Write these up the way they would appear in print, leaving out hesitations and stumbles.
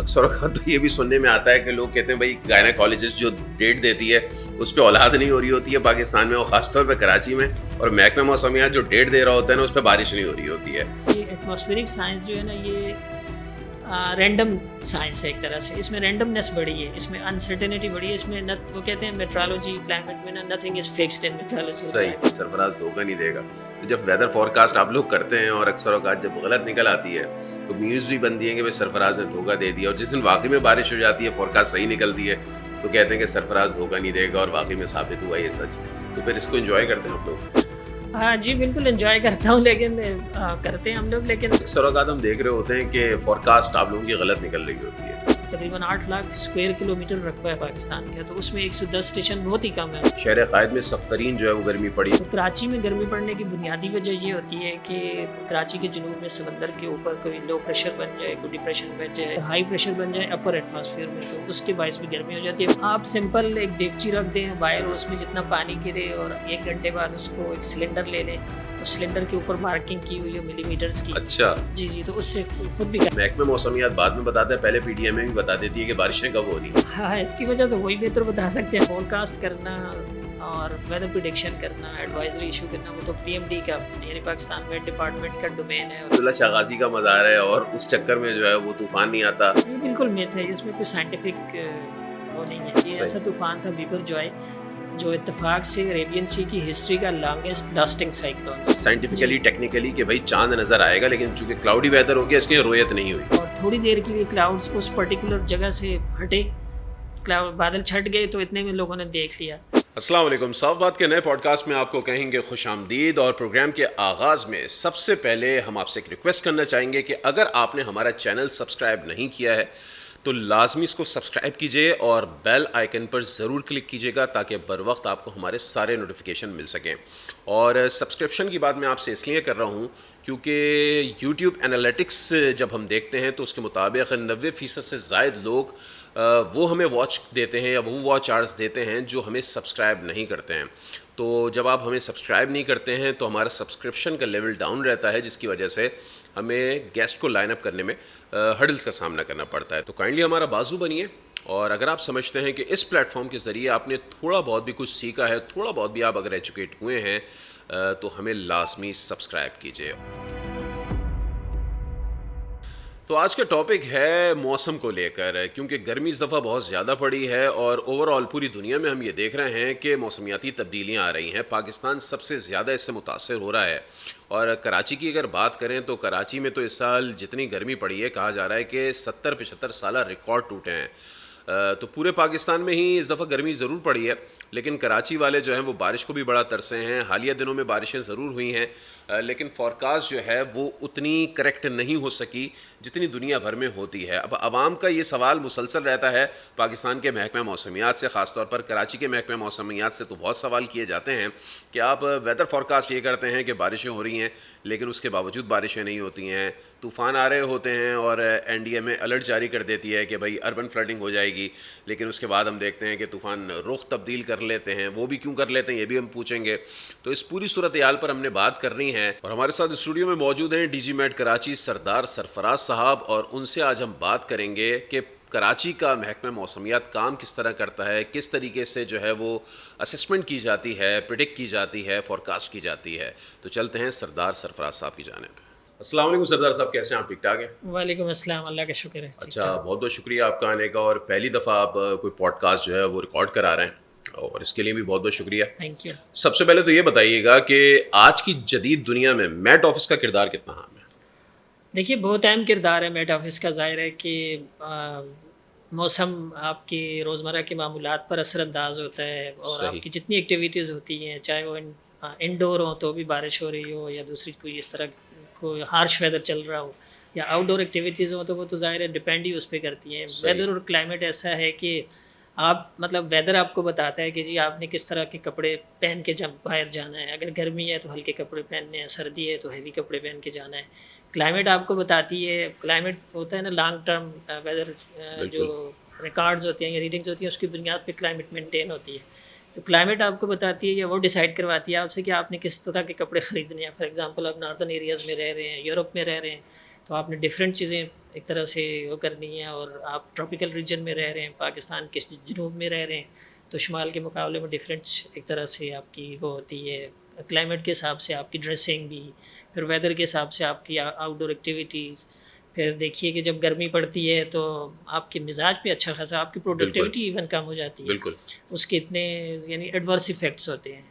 اکثر اوقات تو یہ بھی سننے میں آتا ہے کہ لوگ کہتے ہیں بھائی گائنیکالوجسٹ جو ڈیٹ دیتی ہے اس پہ اولاد نہیں ہو رہی ہوتی ہے پاکستان میں، اور خاص طور پہ کراچی میں، اور محکمہ موسمیات جو ڈیٹ دے رہا ہوتا ہے نا اس پہ بارش نہیں ہو رہی ہوتی ہے. یہ ایٹماسفیرک سائنس جو ہے نا یہ رینڈم سائنس ہے ایک طرح سے. اس میں رینڈمنس بڑی ہے، اس میں انسرٹینٹی بڑی ہے، اس میں وہ کہتے ہیں میٹرالوجی کلائمیٹ میں نا نتھنگ از فکسڈ ان میٹرالوجی. صحیح، سرفراز دھوکہ نہیں دے گا. تو جب ویدر فور کاسٹ آپ لوگ کرتے ہیں اور اکثر اوقات جب غلط نکل آتی ہے تو نیوز بھی بنتی ہے کہ بھائی سرفراز نے دھوکہ دے دیا، اور جس دن واقعی میں بارش ہو جاتی ہے فور کاسٹ صحیح نکلتی ہے تو کہتے ہیں کہ سرفراز دھوکہ نہیں دے گا، اور واقعی میں ثابت ہوا یہ سچ. تو پھر اس کو انجوائے کرتے ہیں آپ لوگ؟ ہاں جی بالکل انجوائے کرتا ہوں، لیکن کرتے ہیں ہم لوگ. لیکن اکثر اوقات ہم دیکھ رہے ہوتے ہیں کہ فور کاسٹ آپ لوگوں کی غلط نکل رہی ہوتی ہے. تقریباً 8 لاکھ اسکوائر کلومیٹر رقبہ ہے پاکستان کا، تو اس میں 110 اسٹیشن بہت ہی کم ہے. شہر قائد میں سخت ترین جو ہے وہ گرمی پڑی. تو کراچی میں گرمی پڑنے کی بنیادی وجہ یہ ہوتی ہے کہ کراچی کے جنوب میں سمندر کے اوپر کوئی لو پریشر بن جائے، کوئی ڈپریشن بن جائے، ہائی پریشر بن جائے اپر ایٹماسفیئر میں، تو اس کے باعث بھی گرمی ہو جاتی ہے. آپ سمپل ایک دیگچی رکھ دیں باہر، اس میں جتنا پانی گرے اور 1 گھنٹے بعد اس کو ایک سلنڈر لے لیں، اس سلنڈر کے اوپر مارکنگ کی ہوئی ہے ملی میٹرز کی. اچھا جی تو اس سے خود بھی محکمہ موسمیات بعد میں بتاتا ہے، پہلے پی ڈی ایم میں بھی بتا دیتی ہے کہ بارشیں کب ہو رہی ہیں. ہاں اس کی وجہ تو وہی بہتر بتا سکتے ہیں. فور کاسٹ کرنا اور ویدر پریڈکشن کرنا، ایڈوائزری ایشو کرنا، وہ تو پی ایم ڈی کا یعنی پاکستان ویٹ ڈپارٹمنٹ کا ڈومین ہے. عبداللہ شاہ غازی کا مزار ہے اور اس چکر میں جو ہے وہ طوفان نہیں آتا. یہ بالکل میتھ ہے، اس میں کوئی سائنٹیفک وہ نہیں ہے. یہ ایسا طوفان تھا بیپر جوائے جو اتفاق سے عربین سی کی ہسٹری کا longest lasting cyclone. Scientifically technically کہ بھائی چاند نظر آئے گا، لیکن چونکہ کلاؤڈی ویدر ہو گیا اس لیے رویت نہیں ہوئی. اور تھوڑی دیر کے لیے کلاؤڈز اس پرٹیکولر جگہ سے ہٹے، بادل چھٹ گئے تو اتنے میں لوگوں نے دیکھ لیا. السلام علیکم. صاف بات کے نئے پوڈ کاسٹ میں آپ کو کہیں گے خوش آمدید. اور پروگرام کے آغاز میں سب سے پہلے ہم آپ سے ایک ریکویسٹ کرنا چاہیں گے کہ اگر آپ نے ہمارا چینل سبسکرائب نہیں کیا ہے تو لازمی اس کو سبسکرائب کیجئے اور بیل آئیکن پر ضرور کلک کیجئے گا تاکہ بر وقت آپ کو ہمارے سارے نوٹیفیکیشن مل سکیں. اور سبسکرپشن کی بات میں آپ سے اس لیے کر رہا ہوں کیونکہ یوٹیوب انالیٹکس جب ہم دیکھتے ہیں تو اس کے مطابق 90% سے زائد لوگ وہ ہمیں واچ دیتے ہیں یا وہ واچ آورز دیتے ہیں جو ہمیں سبسکرائب نہیں کرتے ہیں. تو جب آپ ہمیں سبسکرائب نہیں کرتے ہیں تو ہمارا سبسکرپشن کا لیول ڈاؤن رہتا ہے، جس کی وجہ سے ہمیں گیسٹ کو لائن اپ کرنے میں ہرڈلز کا سامنا کرنا پڑتا ہے. تو کائنڈلی ہمارا بازو بنیے، اور اگر آپ سمجھتے ہیں کہ اس پلیٹ فارم کے ذریعے آپ نے تھوڑا بہت بھی کچھ سیکھا ہے، تھوڑا بہت بھی آپ اگر ایجوکیٹ ہوئے ہیں تو ہمیں لازمی سبسکرائب کیجیے. تو آج کا ٹاپک ہے موسم کو لے کر، کیونکہ گرمی اس دفعہ بہت زیادہ پڑی ہے اور اوور آل پوری دنیا میں ہم یہ دیکھ رہے ہیں کہ موسمیاتی تبدیلیاں آ رہی ہیں. پاکستان سب سے زیادہ اس سے متاثر ہو رہا ہے. اور کراچی کی اگر بات کریں تو کراچی میں تو اس سال جتنی گرمی پڑی ہے کہا جا رہا ہے کہ 70-75 سالہ ریکارڈ ٹوٹے ہیں. تو پورے پاکستان میں ہی اس دفعہ گرمی ضرور پڑی ہے، لیکن کراچی والے جو ہیں وہ بارش کو بھی بڑا ترسے ہیں. حالیہ دنوں میں بارشیں ضرور ہوئی ہیں، لیکن فورکاسٹ جو ہے وہ اتنی کریکٹ نہیں ہو سکی جتنی دنیا بھر میں ہوتی ہے. اب عوام کا یہ سوال مسلسل رہتا ہے پاکستان کے محکمہ موسمیات سے، خاص طور پر کراچی کے محکمہ موسمیات سے تو بہت سوال کیے جاتے ہیں کہ آپ ویدر فورکاسٹ یہ کرتے ہیں کہ بارشیں ہو رہی ہیں لیکن اس کے باوجود بارشیں نہیں ہوتی ہیں، طوفان آ رہے ہوتے ہیں اور این ڈی ایم اے الرٹ جاری کر دیتی ہے کہ بھائی اربن فلڈنگ ہو جائے گی، لیکن اس کے بعد ہم دیکھتے ہیں کہ طوفان رخ تبدیل کر لیتے ہیں. وہ بھی کیوں کر لیتے ہیں یہ بھی ہم پوچھیں گے. تو اس پوری صورتحال پر ہم نے بات کرنی ہے، اور ہمارے ساتھ اسٹوڈیو میں موجود ہیں ڈی جی میٹ کراچی سردار سرفراز صاحب، اور ان سے آج ہم بات کریں گے کہ کراچی کا محکمہ موسمیات کام کس طرح کرتا ہے، کس طریقے سے جو ہے وہ اسسمنٹ کی جاتی ہے، پریڈکٹ کی جاتی ہے، فورکاسٹ کی جاتی ہے. تو چلتے ہیں سردار سرفراز صاحب کی جانب. السلام علیکم سردار صاحب، کیسے ہیں آپ؟ ٹھیک ٹھاک ہیں؟ وعلیکم السلام، اللہ کا شکر ہے. اچھا، بہت بہت شکریہ آپ کا آنے کا، اور پہلی دفعہ آپ کوئی پوڈ کاسٹ جو ہے وہ ریکارڈ کرا رہے ہیں، اور اس کے لیے بھی بہت بہت شکریہ. Thank you. سب سے پہلے تو یہ بتائیے گا کہ آج کی جدید دنیا میں میٹ آفس کا کردار کتنا اہم ہے؟ دیکھیے بہت اہم کردار ہے میٹ آفس کا. ظاہر ہے کہ موسم آپ کی روزمرہ کے معمولات پر اثر انداز ہوتا ہے، اور آپ کی جتنی ایکٹیویٹیز ہوتی ہیں، چاہے وہ انڈور ہوں تو بھی بارش ہو رہی ہو، یا دوسری کوئی اس طرح کوئی ہارش ویدر چل رہا ہو، یا آؤٹ ڈور ایکٹیویٹیز ہوں، تو وہ تو ظاہر ہے ڈپینڈ ہی اس پہ کرتی ہیں. ویدر اور کلائمیٹ ایسا ہے کہ آپ ویدر آپ کو بتاتا ہے کہ جی آپ نے کس طرح کے کپڑے پہن کے جب باہر جانا ہے. اگر گرمی ہے تو ہلکے کپڑے پہننے ہیں، سردی ہے تو ہیوی کپڑے پہن کے جانا ہے. کلائمیٹ آپ کو بتاتی ہے، کلائمیٹ ہوتا ہے نا لانگ ٹرم ویدر، جو ریکارڈز ہوتے ہیں یا ریڈنگز ہوتی ہیں اس کی بنیاد پہ کلائمیٹ مینٹین ہوتی ہے. تو کلائمیٹ آپ کو بتاتی ہے یا وہ ڈیسائیڈ کرواتی ہے آپ سے کہ آپ نے کس طرح کے کپڑے خریدنے ہیں. فار ایگزامپل آپ ناردرن ایریاز میں رہ رہے ہیں، یورپ میں رہ رہے ہیں، تو آپ نے ڈفرینٹ چیزیں ایک طرح سے وہ کرنی ہیں، اور آپ ٹراپیکل ریجن میں رہ رہے ہیں، پاکستان کے جنوب میں رہ رہے ہیں، تو شمال کے مقابلے میں ڈفرینٹ ایک طرح سے آپ کی وہ ہوتی ہے، کلائمیٹ کے حساب سے آپ کی ڈریسنگ بھی، پھر ویدر کے حساب سے آپ کی آؤٹ ڈور ایکٹیویٹیز. پھر دیکھیے کہ جب گرمی پڑتی ہے تو آپ کے مزاج پہ اچھا خاصا، آپ کی بالکل پروڈکٹیوٹی ایون کم ہو جاتی ہے. بالکل اس کے اتنے یعنی ایڈورس ایفیکٹس ہوتے ہیں.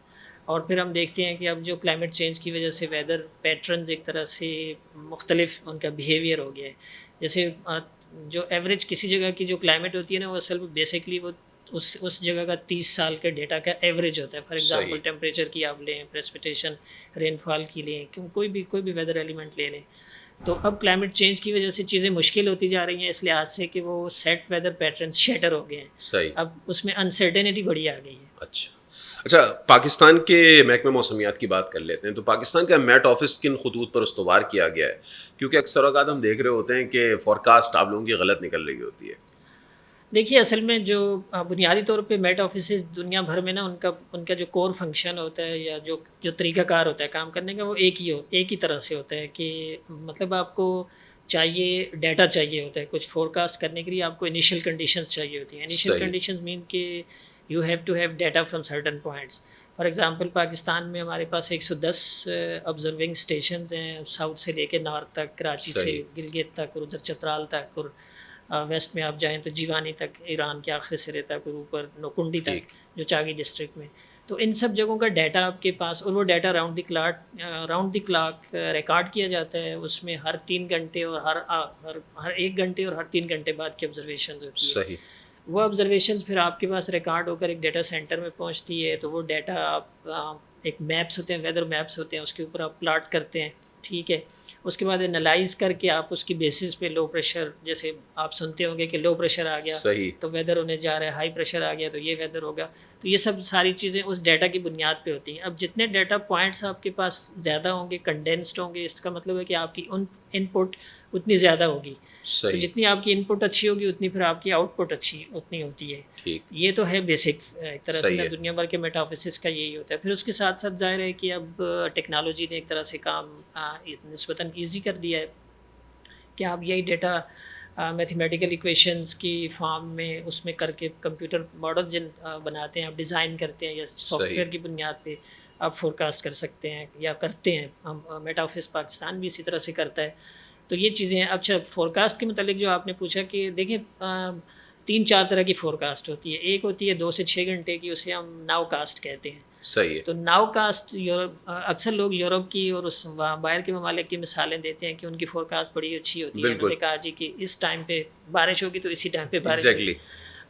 اور پھر ہم دیکھتے ہیں کہ اب جو کلائمیٹ چینج کی وجہ سے ویدر پیٹرنز ایک طرح سے مختلف ان کا بیہیویئر ہو گیا ہے. جیسے جو ایوریج کسی جگہ کی جو کلائمیٹ ہوتی ہے نا، وہ اصل میں بیسکلی وہ اس جگہ کا 30 سال کے ڈیٹا کا ایوریج ہوتا ہے. فار ایگزامپل ٹیمپریچر کی آپ لیں، پریسپیٹیشن رین فال کی لیں، کوئی بھی ویدر ایلیمنٹ لے لیں. تو اب کلائمیٹ چینج کی وجہ سے چیزیں مشکل ہوتی جا رہی ہیں، اس لحاظ سے کہ وہ سیٹ ویدر پیٹرنس شیٹر ہو گئے ہیں. صحیح. اب اس میں انسرٹینٹی بڑی آ گئی ہے. اچھا پاکستان کے محکمہ موسمیات کی بات کر لیتے ہیں. تو پاکستان کا میٹ آفس کن خطوط پر استوار کیا گیا ہے؟ کیونکہ اکثر اوقات ہم دیکھ رہے ہوتے ہیں کہ فورکاسٹ آپ لوگوں کی غلط نکل رہی ہوتی ہے. دیکھیے اصل میں جو بنیادی طور پہ میٹ آفیسز دنیا بھر میں نا، ان کا جو کور فنکشن ہوتا ہے یا جو طریقہ کار ہوتا ہے کام کرنے کا، وہ ایک ہی طرح سے ہوتا ہے. کہ مطلب آپ کو چاہیے ڈیٹا چاہیے ہوتا ہے کچھ فورکاسٹ کرنے کے لیے. آپ کو انیشیل کنڈیشنز چاہیے ہوتی ہیں. انیشیل کنڈیشنز مین کہ you have to have data from certain points. For example Pakistan میں ہمارے پاس 110 آبزرونگ اسٹیشنز ہیں، ساؤتھ سے لے کے نارتھ تک، کراچی سے گلگت تک، اور ادھر چترال تک، اور ویسٹ میں آپ جائیں تو جیوانی تک، ایران کے آخری سرے تک، اور اوپر نوکنڈی تک جو چاگی ڈسٹرکٹ میں. تو ان سب جگہوں کا ڈیٹا آپ کے پاس، اور وہ data round the clock record کیا جاتا ہے. اس میں ہر 3 گھنٹے اور ہر 1 گھنٹے اور ہر 3 گھنٹے بعد کی آبزرویشنز ہوتی ہے. صحیح. وہ آبزرویشنز پھر آپ کے پاس ریکارڈ ہو کر ایک ڈیٹا سینٹر میں پہنچتی ہے. تو وہ ڈیٹا آپ ایک میپس ہوتے ہیں، ویدر میپس ہوتے ہیں، اس کے اوپر آپ پلاٹ کرتے ہیں. ٹھیک ہے. اس کے بعد انالائز کر کے آپ اس کی بیسس پہ لو پریشر، جیسے آپ سنتے ہوں گے کہ لو پریشر آ گیا تو ویدر ہونے جا رہا ہے، ہائی پریشر آ گیا تو یہ ویدر ہوگا. تو یہ سب ساری چیزیں اس ڈیٹا کی بنیاد پہ ہوتی ہیں. اب جتنے ڈیٹا پوائنٹس آپ کے پاس زیادہ ہوں گے، کنڈینسڈ ہوں گے، اس کا مطلب ہے کہ آپ کی ان پٹ اتنی زیادہ ہوگی. تو جتنی آپ کی ان پٹ اچھی ہوگی اتنی پھر آپ کی آؤٹ پٹ اتنی ہوتی ہے. یہ تو ہے بیسک ایک طرح سے دنیا بھر کے میٹ آفیسز کا یہی ہوتا ہے. پھر اس کے ساتھ ساتھ ظاہر ہے کہ اب ٹیکنالوجی نے ایک طرح سے کام نسبتاً ایزی کر دیا ہے کہ آپ یہی ڈیٹا میتھمیٹیکل ایکویشنز کی فارم میں اس میں کر کے کمپیوٹر ماڈل بناتے ہیں، آپ ڈیزائن کرتے ہیں، یا سافٹ ویئر کی بنیاد پہ آپ فورکاسٹ کر سکتے ہیں یا کرتے ہیں. میٹ آفس پاکستان بھی اسی طرح سے کرتا ہے. تو یہ چیزیں ہیں. اچھا فورکاسٹ کے متعلق جو آپ نے پوچھا، کہ دیکھیں 3-4 طرح کی فورکاسٹ ہوتی ہے. ایک ہوتی ہے 2 سے 6 گھنٹے کی، اسے ہم ناؤ کاسٹ کہتے ہیں. صحیح ہے. تو ناؤ کاسٹ اکثر لوگ یورپ کی اور اس باہر کے ممالک کی مثالیں دیتے ہیں کہ ان کی فورکاسٹ بڑی اچھی ہوتی ہے. انہوں نے کہا جی کہ اس ٹائم پہ بارش ہوگی تو اسی ٹائم پہ بارش ہوگی.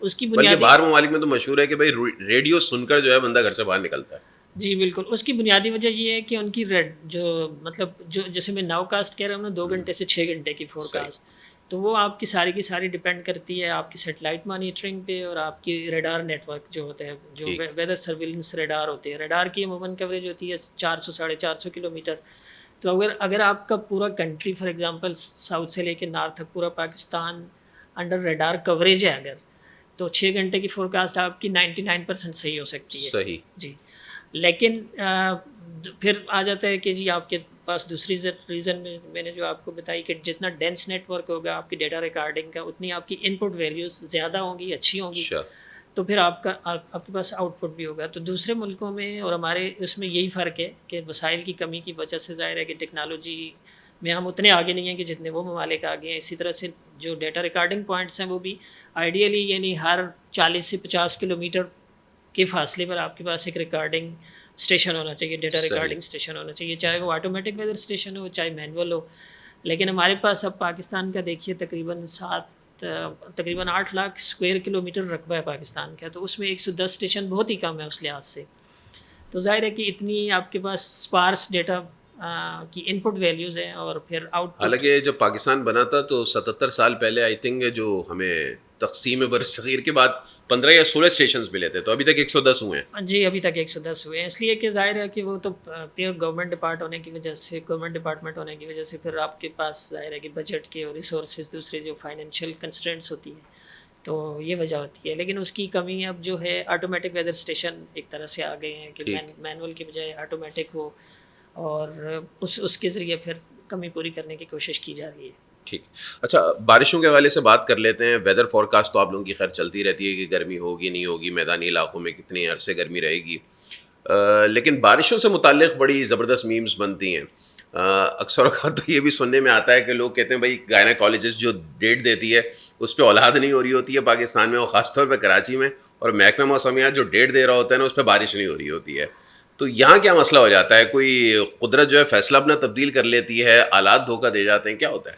اس کی بنیادی باہر ممالک میں تو مشہور ہے کہ بھائی ریڈیو سن کر جو ہے بندہ گھر سے باہر نکلتا ہے. جی بالکل. اس کی بنیادی وجہ یہ ہے کہ ان کی جو جیسے میں ناؤ کاسٹ کہہ رہا ہوں نا، 2 گھنٹے سے 6 گھنٹے کی فورکاسٹ، تو وہ آپ کی ساری ڈیپینڈ کرتی ہے آپ کی سیٹلائٹ مانیٹرنگ پہ اور آپ کی ریڈار نیٹ ورک جو ہوتا ہے، جو ویدر سرویلنس ریڈار ہوتے ہیں. ریڈار کی عموماً کوریج ہوتی ہے 400-450 کلومیٹر. تو اگر آپ کا پورا کنٹری فار ایگزامپل ساؤتھ سے لے کے نارتھ تک پورا پاکستان انڈر ریڈار کوریج ہے اگر، تو 6 گھنٹے کی فورکاسٹ آپ کی 99% صحیح ہو سکتی ہے. صحیح. جی. لیکن پھر آ جاتا ہے کہ جی آپ کے پاس دوسری ریزن میں نے جو آپ کو بتائی کہ جتنا ڈینس نیٹ ورک ہوگا آپ کی ڈیٹا ریکارڈنگ کا، اتنی آپ کی ان پٹ ویلیوز زیادہ ہوں گی، اچھی ہوں گی. تو پھر آپ کے پاس آؤٹ پٹ بھی ہوگا. تو دوسرے ملکوں میں اور ہمارے اس میں یہی فرق ہے کہ وسائل کی کمی کی وجہ سے ظاہر ہے کہ ٹیکنالوجی میں ہم اتنے آگے نہیں ہیں کہ جتنے وہ ممالک آگے ہیں. اسی طرح سے جو ڈیٹا ریکارڈنگ پوائنٹس ہیں وہ بھی آئیڈیلی یعنی ہر 40 سے 50 کلومیٹر کے فاصلے پر آپ کے پاس ایک ریکارڈنگ اسٹیشن ہونا چاہیے، ڈیٹا ریکارڈنگ اسٹیشن ہونا چاہیے، چاہے وہ آٹومیٹک ویدر اسٹیشن ہو چاہے مینول ہو. لیکن ہمارے پاس اب پاکستان کا دیکھیے تقریباً 8 لاکھ اسکوائر کلومیٹر رقبہ ہے پاکستان کا. تو اس میں 110 اسٹیشن بہت ہی کم ہے اس لحاظ سے. تو ظاہر ہے کہ اتنی آپ کے پاس اسپارس ڈیٹا کی ان پٹ ویلیوز ہیں. اور پھر آؤٹ پٹ، حالانکہ جب پاکستان بنا تھا تو 77 سال پہلے آئی تھنک جو ہمیں تقسیم بر صغیر کے بعد 15 یا 16 اسٹیشنز ملے تھے، تو ابھی تک 110 ہوئے ہیں. جی ابھی تک 110 ہوئے ہیں. اس لیے کہ ظاہر ہے کہ وہ تو پیور گورنمنٹ ڈپارٹمنٹ ہونے کی وجہ سے پھر آپ کے پاس ظاہر ہے کہ بجٹ کے اور ریسورسز دوسرے جو فائنینشیل کنسٹرینٹس ہوتی ہیں، تو یہ وجہ ہوتی ہے. لیکن اس کی کمی اب جو ہے آٹومیٹک ویدر اسٹیشن ایک طرح سے آ گئے ہیں کہ مینول کی بجائے آٹومیٹک ہو، اور اس کے ذریعے پھر کمی پوری کرنے کی کوشش کی جا رہی ہے. ٹھیک. اچھا, بارشوں کے حوالے سے بات کر لیتے ہیں. ویدر فور کاسٹ تو آپ لوگوں کی خیر چلتی رہتی ہے کہ گرمی ہوگی نہیں ہوگی, میدانی علاقوں میں کتنے عرصے گرمی رہے گی, لیکن بارشوں سے متعلق بڑی زبردست میمز بنتی ہیں. اکثر اوقات تو یہ بھی سننے میں آتا ہے کہ لوگ کہتے ہیں بھائی گائنیکالوجسٹ جو ڈیٹ دیتی ہے اس پہ اولاد نہیں ہو رہی ہوتی ہے پاکستان میں, اور خاص طور پہ کراچی میں, اور محکمہ موسمیات جو ڈیٹ دے رہا ہوتا ہے نا اس پہ بارش نہیں ہو رہی ہوتی ہے. تو یہاں کیا مسئلہ ہو جاتا ہے؟ کوئی قدرت جو ہے فیصلہ اپنا تبدیل کر لیتی ہے, آلات دھوکہ دے جاتے ہیں, کیا ہوتا ہے؟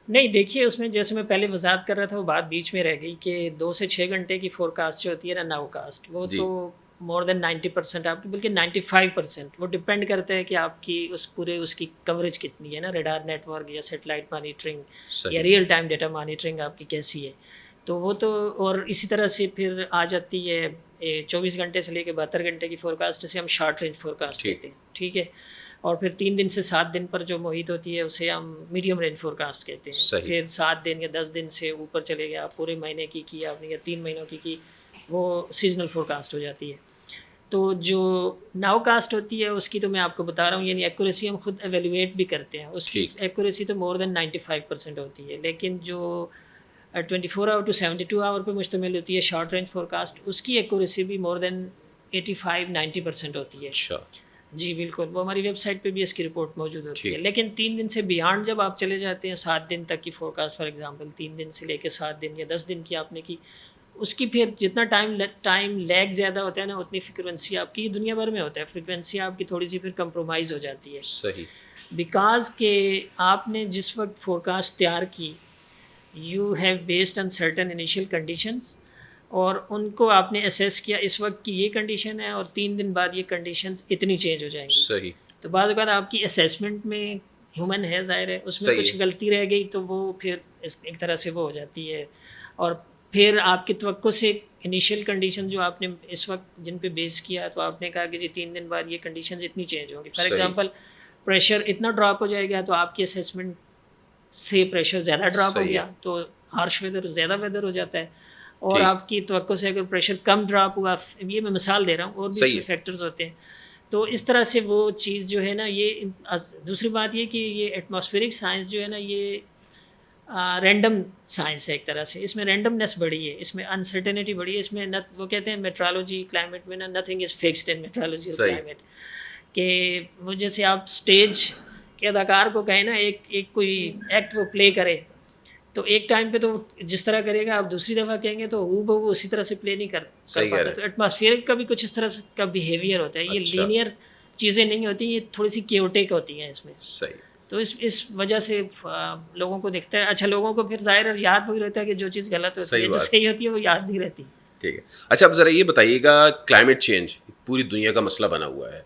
نہیں دیکھیے, اس میں جیسے میں پہلے وضاحت کر رہا تھا وہ بات بیچ میں رہ گئی کہ 2 سے 6 گھنٹے کی فور کاسٹ جو ہوتی ہے نا ناؤ کاسٹ, وہ جی. تو مور دین 90% آپ کی, بلکہ 95% وہ ڈپینڈ کرتا ہے کہ آپ کی اس کی کوریج کتنی ہے نا, ریڈار نیٹ ورک یا سیٹلائٹ مانیٹرنگ یا ریئل ٹائم ڈیٹا مانیٹرنگ آپ کی کیسی ہے. تو وہ تو, اور اسی طرح سے پھر آ جاتی ہے 24 گھنٹے سے لے کے 72 گھنٹے کی فور کاسٹ, سے ہم شارٹ رینج فور کاسٹ کہتے ہیں. ٹھیک ہے. اور پھر 3 دن سے 7 دن پر جو محیط ہوتی ہے اسے ہم میڈیم رینج فور کاسٹ کہتے ہیں. صحیح. پھر 7 دن یا 10 دن سے اوپر چلے گیا, پورے مہینے کی آپ نے یا 3 مہینوں کی وہ سیزنل فور کاسٹ ہو جاتی ہے. تو جو ناؤ کاسٹ ہوتی ہے اس کی تو میں آپ کو بتا رہا ہوں, یعنی ایکوریسی ہم خود ایویلویٹ بھی کرتے ہیں, اس کی ایکوریسی تو مور دین 95% ہوتی ہے. لیکن جو 24 آور ٹو 72 آور پہ مشتمل ہوتی ہے شارٹ رینج فور کاسٹ, اس کی ایکوریسی بھی مور دین 85-90% ہوتی ہے. اچھا جی بالکل, وہ ہماری ویب سائٹ پہ بھی اس کی رپورٹ موجود ہوتی ہے. لیکن 3 دن سے بیانڈ جب آپ چلے جاتے ہیں, 7 دن تک کی فور کاسٹ فار ایگزامپل, 3 دن سے لے کے 7 دن یا 10 دن کی آپ نے کی, اس کی پھر جتنا ٹائم لیگ زیادہ ہوتا ہے نا اتنی فریکوینسی آپ کی دنیا بھر میں ہوتا ہے, فریکوینسی آپ کی تھوڑی سی پھر کمپرومائز ہو جاتی ہے. صحیح. بیکاز کہ آپ نے جس وقت فور کاسٹ تیار کی, you have based on certain initial conditions, اور ان کو آپ نے اسیس کیا اس وقت کی یہ کنڈیشن ہے اور 3 دن بعد یہ کنڈیشنز اتنی چینج ہو جائیں گی. صحیح. تو بعض اوقات آپ کی اسیسمنٹ میں ہیومن ہے, ظاہر ہے اس میں کچھ غلطی رہ گئی تو وہ پھر ایک طرح سے وہ ہو جاتی ہے, اور پھر آپ کی توقع سے انیشیل کنڈیشن جو آپ نے اس وقت جن پہ بیس کیا تو آپ نے کہا کہ جی 3 دن بعد یہ کنڈیشنز اتنی چینج ہوں گی. فار ایگزامپل پریشر اتنا ڈراپ ہو جائے گا تو آپ کی اسیسمنٹ سے پریشر زیادہ ڈراپ ہو گیا تو ہارش ویدر زیادہ ویدر ہو جاتا ہے, اور آپ کی توقع سے اگر پریشر کم ڈراپ ہوا, یہ میں مثال دے رہا ہوں, اور بھی اس میں فیکٹرز ہوتے ہیں. تو اس طرح سے وہ چیز جو ہے نا, یہ دوسری بات یہ کہ یہ ایٹماسفیرک سائنس جو ہے نا یہ رینڈم سائنس ہے ایک طرح سے, اس میں رینڈمنیس بڑی ہے, اس میں انسرٹینٹی بڑی ہے, اس میں وہ کہتے ہیں میٹرالوجی کلائمیٹ میں نا نتھنگ از فکسڈ ان میٹرالوجی اور کلائمیٹ, کہ وہ جیسے آپ اسٹیج کے اداکار کو کہیں نا ایک کوئی ایکٹ وہ پلے کرے تو ایک ٹائم پہ تو جس طرح کرے گا, آپ دوسری دفعہ کہیں گے تو وہ اسی طرح سے پلے نہیں کر پاتا. تو ایٹماسفیئر کا بھی کچھ اس طرح کا بیہیویئر ہوتا ہے, یہ لینئر چیزیں نہیں ہوتی, یہ تھوڑی سی کیوٹک ہوتی ہیں اس میں. صحیح. تو اس وجہ سے لوگوں کو دکھتا ہے. اچھا, لوگوں کو پھر ظاہر یاد وہی رہتا ہے کہ جو چیز غلط ہوتی ہے, جو صحیح ہوتی ہے وہ یاد نہیں رہتی. ٹھیک ہے. اچھا, اب ذرا یہ بتائیے گا, کلائمیٹ چینج پوری دنیا کا مسئلہ بنا ہوا ہے.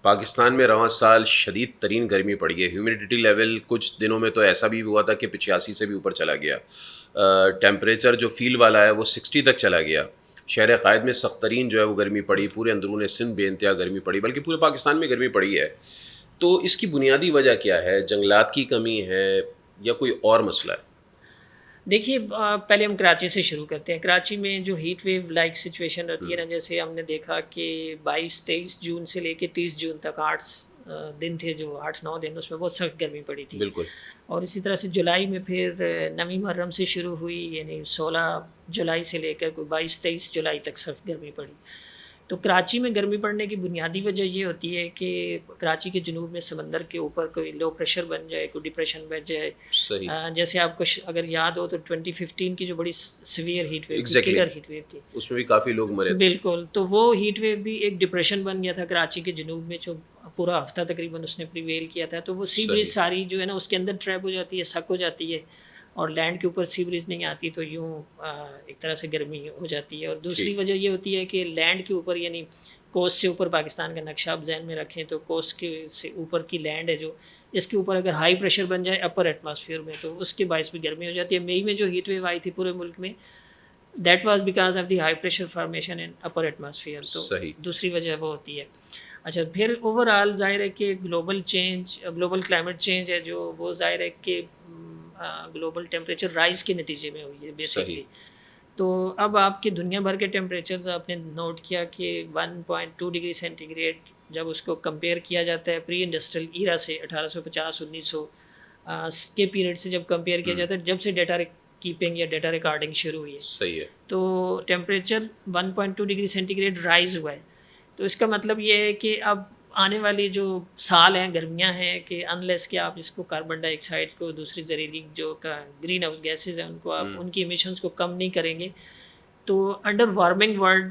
پاکستان میں رواں سال شدید ترین گرمی پڑی ہے. ہیومیڈیٹی لیول کچھ دنوں میں تو ایسا بھی ہوا تھا کہ 85 سے بھی اوپر چلا گیا. ٹیمپریچر جو فیل والا ہے وہ 60 تک چلا گیا. شہر قائد میں سخت ترین جو ہے وہ گرمی پڑی, پورے اندرون سندھ بے انتہا گرمی پڑی, بلکہ پورے پاکستان میں گرمی پڑی ہے. تو اس کی بنیادی وجہ کیا ہے؟ جنگلات کی کمی ہے یا کوئی اور مسئلہ ہے؟ دیکھیے, پہلے ہم کراچی سے شروع کرتے ہیں. کراچی میں جو ہیٹ ویو لائک سچویشن ہوتی ہے نا, جیسے ہم نے دیکھا کہ 22-23 جون سے لے کے 30 جون تک 8 دن تھے, جو 8-9 دن, اس میں بہت سخت گرمی پڑی تھی. بالکل. اور اسی طرح سے جولائی میں پھر 9 محرم سے شروع ہوئی, یعنی 16 جولائی سے لے کر کوئی 22-23 جولائی تک سخت گرمی پڑی. تو کراچی میں گرمی پڑنے کی بنیادی وجہ یہ ہوتی ہے کہ کراچی کے جنوب میں سمندر کے اوپر کوئی لو پریشر بن جائے, کوئی ڈپریشن بن جائے. جیسے آپ کو اگر یاد ہو تو 2015 کی جو بڑی severe heat wave, killer heat wave تھی, اس میں بھی کافی لوگ مرے. بالکل. تو وہ ہیٹ ویو بھی ایک ڈپریشن بن گیا تھا کراچی کے جنوب میں, جو پورا ہفتہ تقریباً اس نے پریویل کیا تھا. تو وہ سی بریز ساری جو ہے نا اس کے اندر ٹریپ ہو جاتی ہے, سک ہو جاتی ہے, اور لینڈ کے اوپر سی بریز نہیں آتی, تو یوں ایک طرح سے گرمی ہو جاتی ہے. اور دوسری وجہ یہ ہوتی ہے کہ لینڈ کے اوپر, یعنی کوسٹ سے اوپر, پاکستان کا نقشہ آپ ذہن میں رکھیں تو کوسٹ کے سے اوپر کی لینڈ ہے جو, اس کے اوپر اگر ہائی پریشر بن جائے اپر ایٹماسفیئر میں تو اس کے باعث بھی گرمی ہو جاتی ہے. مئی میں جو ہیٹ ویو آئی تھی پورے ملک میں, that was because of the high pressure formation in upper atmosphere. تو دوسری وجہ وہ ہوتی ہے. اچھا, پھر اوور آل ظاہر ہے کہ گلوبل کلائمیٹ چینج ہے جو, وہ ظاہر ہے کہ گلوبل ٹیمپریچر رائز کے نتیجے میں ہوئی ہے بیسکلی. تو اب آپ کے دنیا بھر کے ٹیمپریچرز آپ نے نوٹ کیا کہ 1.2 ڈگری سینٹی گریڈ جب اس کو کمپیئر کیا جاتا ہے پری انڈسٹریل ایرا سے 1850-1900 کے پیریڈ سے جب کمپیئر کیا جاتا ہے جب سے ڈیٹا کیپنگ یا ڈیٹا ریکارڈنگ شروع ہوئی ہے. صحیح ہے. تو temperature 1.2 degree centigrade rise ہوا ہے. تو اس کا مطلب یہ ہے کہ اب آنے والی جو سال ہیں گرمیاں ہیں کہ انلیس کہ آپ اس کو کاربن ڈائی آکسائڈ کو دوسری زہریلی جو گرین ہاؤس گیسز ہیں ان کو آپ ان کی ایمیشنز کو کم نہیں کریں گے تو under warming world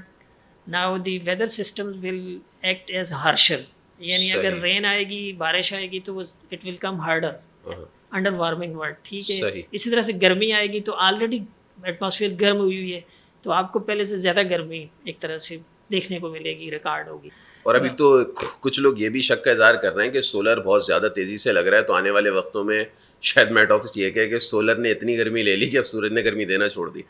now the weather system will act as harsher. یعنی اگر رین آئے گی بارش آئے گی تو it will come harder under warming world. ٹھیک ہے. اسی طرح سے گرمی آئے گی تو آلریڈی ایٹماسفیئر گرم ہوئی ہے تو آپ کو پہلے سے زیادہ گرمی ایک طرح سے دیکھنے کو ملے گی, ریکارڈ ہوگی. اور ابھی تو کچھ لوگ یہ بھی شک کا اظہار کر رہے ہیں کہ سولر بہت زیادہ تیزی سے لگ رہا ہے تو آنے والے وقتوں میں شاید میٹ آفس یہ کہے کہ سولر نے اتنی گرمی لے لی کہ اب سورج نے گرمی دینا چھوڑ دی.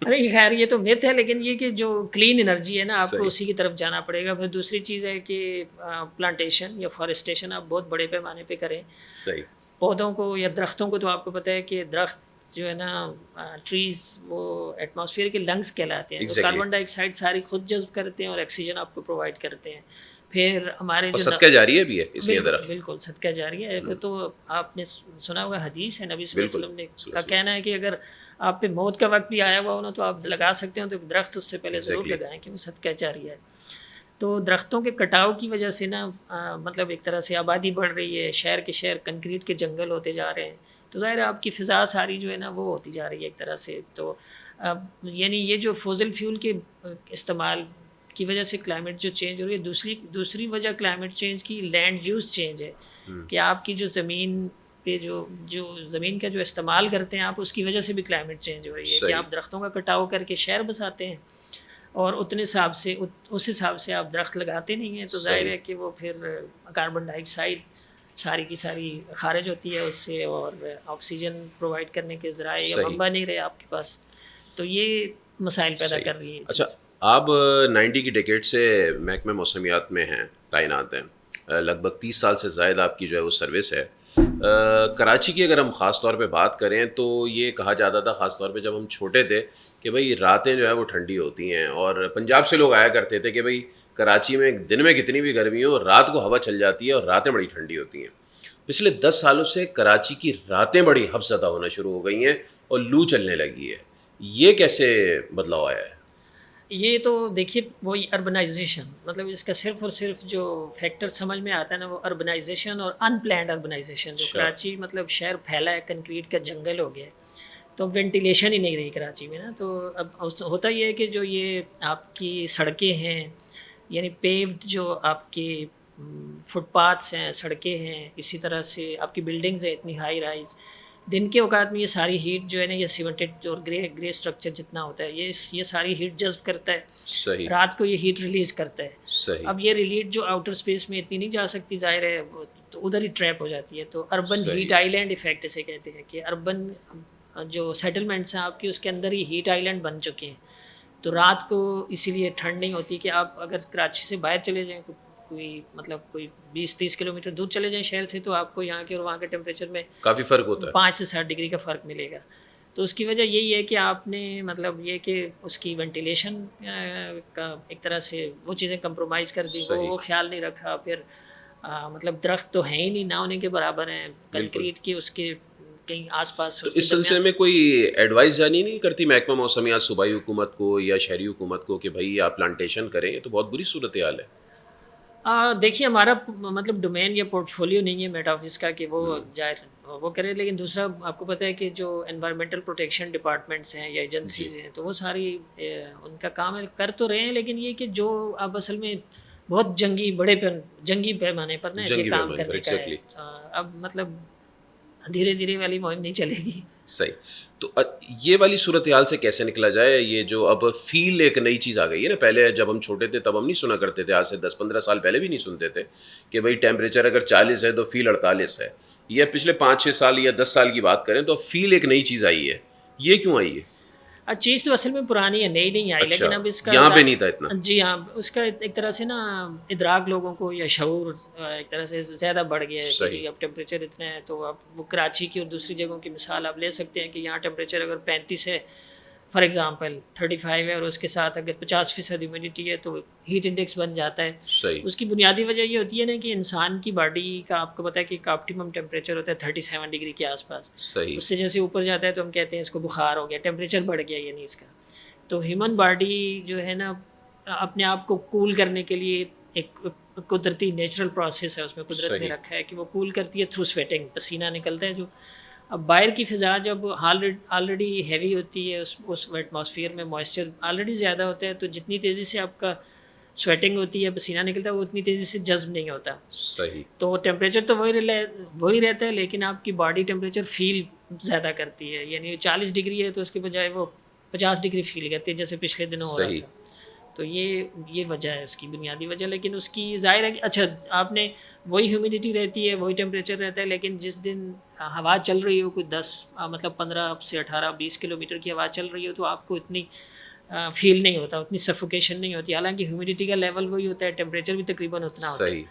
ارے خیر یہ تو میتھ ہے, لیکن یہ کہ جو کلین انرجی ہے نا آپ کو اسی کی طرف جانا پڑے گا. پھر دوسری چیز ہے کہ پلانٹیشن یا فارسٹیشن آپ بہت بڑے پیمانے پہ کریں. صحیح. پودوں کو یا درختوں کو تو آپ کو پتہ ہے کہ درخت جو ہے نا ٹریز وہ ایٹماسفیئر کے لنگس کہلاتے ہیں. کاربن ڈائی آکسائڈ ساری خود جذب کرتے ہیں اور آکسیجن آپ کو پرووائڈ کرتے ہیں. پھر ہمارے جو صدقہ جاریہ بھی ہے اس لیے درخت. بالکل صدقہ جاریہ ہے. تو آپ نے سنا ہوگا حدیث ہے نبی صلی اللہ علیہ وسلم نے کا کہنا ہے کہ اگر آپ پہ موت کا وقت بھی آیا ہوا ہو نا تو آپ لگا سکتے ہیں تو درخت اس سے پہلے ضرور لگائیں کہ وہ صدقہ جاریہ ہے. تو درختوں کے کٹاؤ کی وجہ سے نا مطلب ایک طرح سے آبادی بڑھ رہی ہے, شہر کے شہر کنکریٹ کے جنگل ہوتے جا رہے ہیں تو ظاہر ہے آپ کی فضا ساری جو ہے نا وہ ہوتی جا رہی ہے ایک طرح سے. تو یعنی یہ جو فوزل فیول کے استعمال کی وجہ سے کلائمیٹ جو چینج ہو رہی ہے, دوسری وجہ کلائمیٹ چینج کی لینڈ یوز چینج ہے کہ آپ کی جو زمین پہ جو زمین کا جو استعمال کرتے ہیں آپ اس کی وجہ سے بھی کلائمیٹ چینج ہو رہی ہے کہ آپ درختوں کا کٹاؤ کر کے شہر بساتے ہیں اور اس حساب سے آپ درخت لگاتے نہیں ہیں تو ظاہر ہے کہ وہ پھر کاربن ڈائی آکسائڈ ساری کی ساری خارج ہوتی ہے اس سے اور آکسیجن پرووائڈ کرنے کے ذرائع یا منبع نہیں رہے آپ کے پاس, تو یہ مسائل پیدا کر رہی ہے. اچھا آپ 90 کی ڈیکیڈ سے محکمہ موسمیات میں ہیں, تعینات ہیں, لگ بھگ 30 سال سے زائد آپ کی جو ہے وہ سروس ہے. کراچی کی اگر ہم خاص طور پہ بات کریں تو یہ کہا جاتا تھا خاص طور پہ جب ہم چھوٹے تھے کہ بھائی راتیں جو ہے وہ ٹھنڈی ہوتی ہیں, اور پنجاب سے لوگ آیا کرتے تھے کہ بھائی کراچی میں دن میں کتنی بھی گرمی ہو رات کو ہوا چل جاتی ہے اور راتیں بڑی ٹھنڈی ہوتی ہیں. پچھلے 10 سالوں سے کراچی کی راتیں بڑی حفظدہ ہونا شروع ہو گئی ہیں اور لو چلنے لگی ہے. یہ کیسے بدلاؤ آیا ہے؟ یہ تو دیکھیے وہی اربنائزیشن, مطلب اس کا صرف اور صرف جو فیکٹر سمجھ میں آتا ہے نا وہ اربنائزیشن اور ان پلانڈ اربنائزیشن. جو کراچی مطلب شہر پھیلا ہے, کنکریٹ کا جنگل ہو گیا ہے تو وینٹیلیشن ہی نہیں رہی کراچی میں نا. تو اب ہوتا یہ ہے کہ جو یہ آپ کی سڑکیں ہیں یعنی پیوڈ جو آپ کے فٹ پاتھس ہیں, سڑکیں ہیں, اسی طرح سے آپ کی بلڈنگز ہیں اتنی ہائی رائز, دن کے اوقات میں یہ ساری ہیٹ جو ہے نا یہ سیمنٹڈ اور گرے اسٹرکچر جتنا ہوتا ہے یہ ساری ہیٹ جذب کرتا ہے. صحیح. رات کو یہ ہیٹ ریلیز کرتا ہے. صحیح. اب یہ ریلیٹ جو آؤٹر اسپیس میں اتنی نہیں جا سکتی ظاہر ہے تو ادھر ہی ٹریپ ہو جاتی ہے. تو اربن ہیٹ آئی لینڈ افیکٹ اسے کہتے ہیں کہ اربن جو سیٹلمنٹس ہیں آپ کی اس کے اندر ہی ہیٹ آئی لینڈ بن چکے ہیں. تو رات کو اسی لیے ٹھنڈ نہیں ہوتی کہ آپ اگر کراچی سے باہر چلے جائیں کوئی 20-30 کلومیٹر دور چلے جائیں شہر سے تو آپ کو یہاں کے اور وہاں کے ٹیمپریچر میں کافی فرق ہوتا ہے, 5 سے 7 ڈگری کا فرق ملے گا. تو اس کی وجہ یہی ہے کہ آپ نے مطلب یہ کہ اس کی وینٹیلیشن کا ایک طرح سے وہ چیزیں کمپرومائز کر دی, وہ خیال نہیں رکھا. پھر مطلب درخت تو ہیں ہی نہیں, نہ ہونے کے برابر ہیں, کنکریٹ کی اس کے کہیں آس پاس. تو اس سلسلے میں کوئی ایڈوائس جانی نہیں کرتی محکمہ موسمیات صوبائی حکومت کو یا شہری حکومت کو کہ بھائی آپ پلانٹیشن کریں؟ یہ تو بہت بری صورتحال ہے. دیکھیے ہمارا مطلب ڈومین یا پورٹ فولیو نہیں ہے میٹ آفس کا کہ وہ وہ کرے, لیکن دوسرا آپ کو پتہ ہے کہ جو انوائرمنٹل پروٹیکشن ڈپارٹمنٹس ہیں یا ایجنسیز ہیں تو وہ ساری ان کا کام کر تو رہے ہیں, لیکن یہ کہ جو اب اصل میں بہت جنگی پیمانے پر نا یہ کام کرنے کا ہے. اب مطلب دھیرے دھیرے والی مہم نہیں چلے گی. صحیح. تو یہ والی صورتحال سے کیسے نکلا جائے؟ یہ جو اب فیل ایک نئی چیز آ گئی ہے نا, پہلے جب ہم چھوٹے تھے تب ہم نہیں سنا کرتے تھے, آج سے 10-15 سال پہلے بھی نہیں سنتے تھے کہ بھائی ٹیمپریچر اگر 40 ہے تو فیل 48 ہے. یہ پچھلے 5-6 سال یا 10 سال کی بات کریں تو فیل ایک نئی چیز آئی ہے. یہ کیوں آئی ہے؟ چیز تو اصل میں پرانی ہے, نئی نہیں آئی. لیکن اب اس کا یہاں پہ نہیں تھا اتنا. جی ہاں, اس کا ایک طرح سے نا ادراک لوگوں کو یا شعور ایک طرح سے زیادہ بڑھ گیا ہے کہ اب ٹیمپریچر اتنا ہے. تو اب وہ کراچی کی اور دوسری جگہوں کی مثال آپ لے سکتے ہیں کہ یہاں ٹیمپریچر اگر 35 ہے فار ایگزامپل 35 ہے اور اس کے ساتھ اگر 50% ہیومیڈیٹی ہے تو ہیٹ انڈیکس بن جاتا ہے. صحیح. اس کی بنیادی وجہ یہ ہوتی ہے نا کہ انسان کی باڈی کا آپ کو پتہ ہے کہ ایک آپٹیمم ٹیمپریچر ہوتا ہے 37 ڈگری کے آس پاس. صحیح. اس سے جیسے اوپر جاتا ہے تو ہم کہتے ہیں اس کو بخار ہو گیا, ٹیمپریچر بڑھ گیا یعنی اس کا. تو ہیومن باڈی جو ہے نا اپنے آپ کو کول کرنے کے لیے ایک قدرتی نیچرل پروسیس ہے اس میں قدرت نے رکھا ہے کہ وہ کول کرتی ہے تھرو سویٹنگ, پسینہ نکلتا ہے جو. اب باہر کی فضا جب آلریڈی ہیوی ہوتی ہے, اس ایٹماسفیئر میں موئسچر آلریڈی زیادہ ہوتا ہے, تو جتنی تیزی سے آپ کا سویٹنگ ہوتی ہے, پسینہ نکلتا ہے, وہ اتنی تیزی سے جذب نہیں ہوتا. صحیح. تو ٹیمپریچر تو وہی رہتا ہے لیکن آپ کی باڈی ٹیمپریچر فیل زیادہ کرتی ہے. یعنی 40 ڈگری ہے تو اس کے بجائے وہ 50 ڈگری فیل کرتی ہے جیسے پچھلے دنوں ہو رہا تھا. تو یہ وجہ ہے اس کی بنیادی وجہ. لیکن اس کی ظاہر ہے کہ اچھا آپ نے وہی ہیومیڈیٹی رہتی ہے, وہی ٹیمپریچر رہتا ہے, لیکن جس دن ہوا چل رہی ہو کوئی 15 سے 18-20 کلومیٹر کی ہوا چل رہی ہو تو آپ کو اتنی فیل نہیں ہوتا, اتنی سفوکیشن نہیں ہوتی, حالانکہ ہیومیڈیٹی کا لیول وہی ہوتا ہے, ٹیمپریچر بھی تقریباً اتنا ہوتا ہے.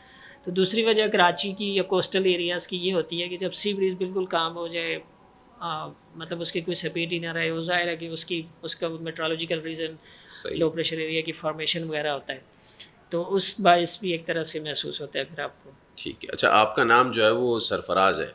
تو دوسری وجہ کراچی کی یا کوسٹل ایریاز کی یہ ہوتی ہے کہ جب سی بریز بالکل کام ہو جائے, مطلب اس کی کوئی سپیڈ ہی نہ رہے, وہ ظاہر ہے کہ اس کا meteorological reason low pressure area کی فارمیشن وغیرہ ہوتا ہے, تو اس باعث بھی ایک طرح سے محسوس ہوتا ہے پھر آپ کو. ٹھیک ہے. اچھا آپ کا نام جو ہے وہ سرفراز ہے,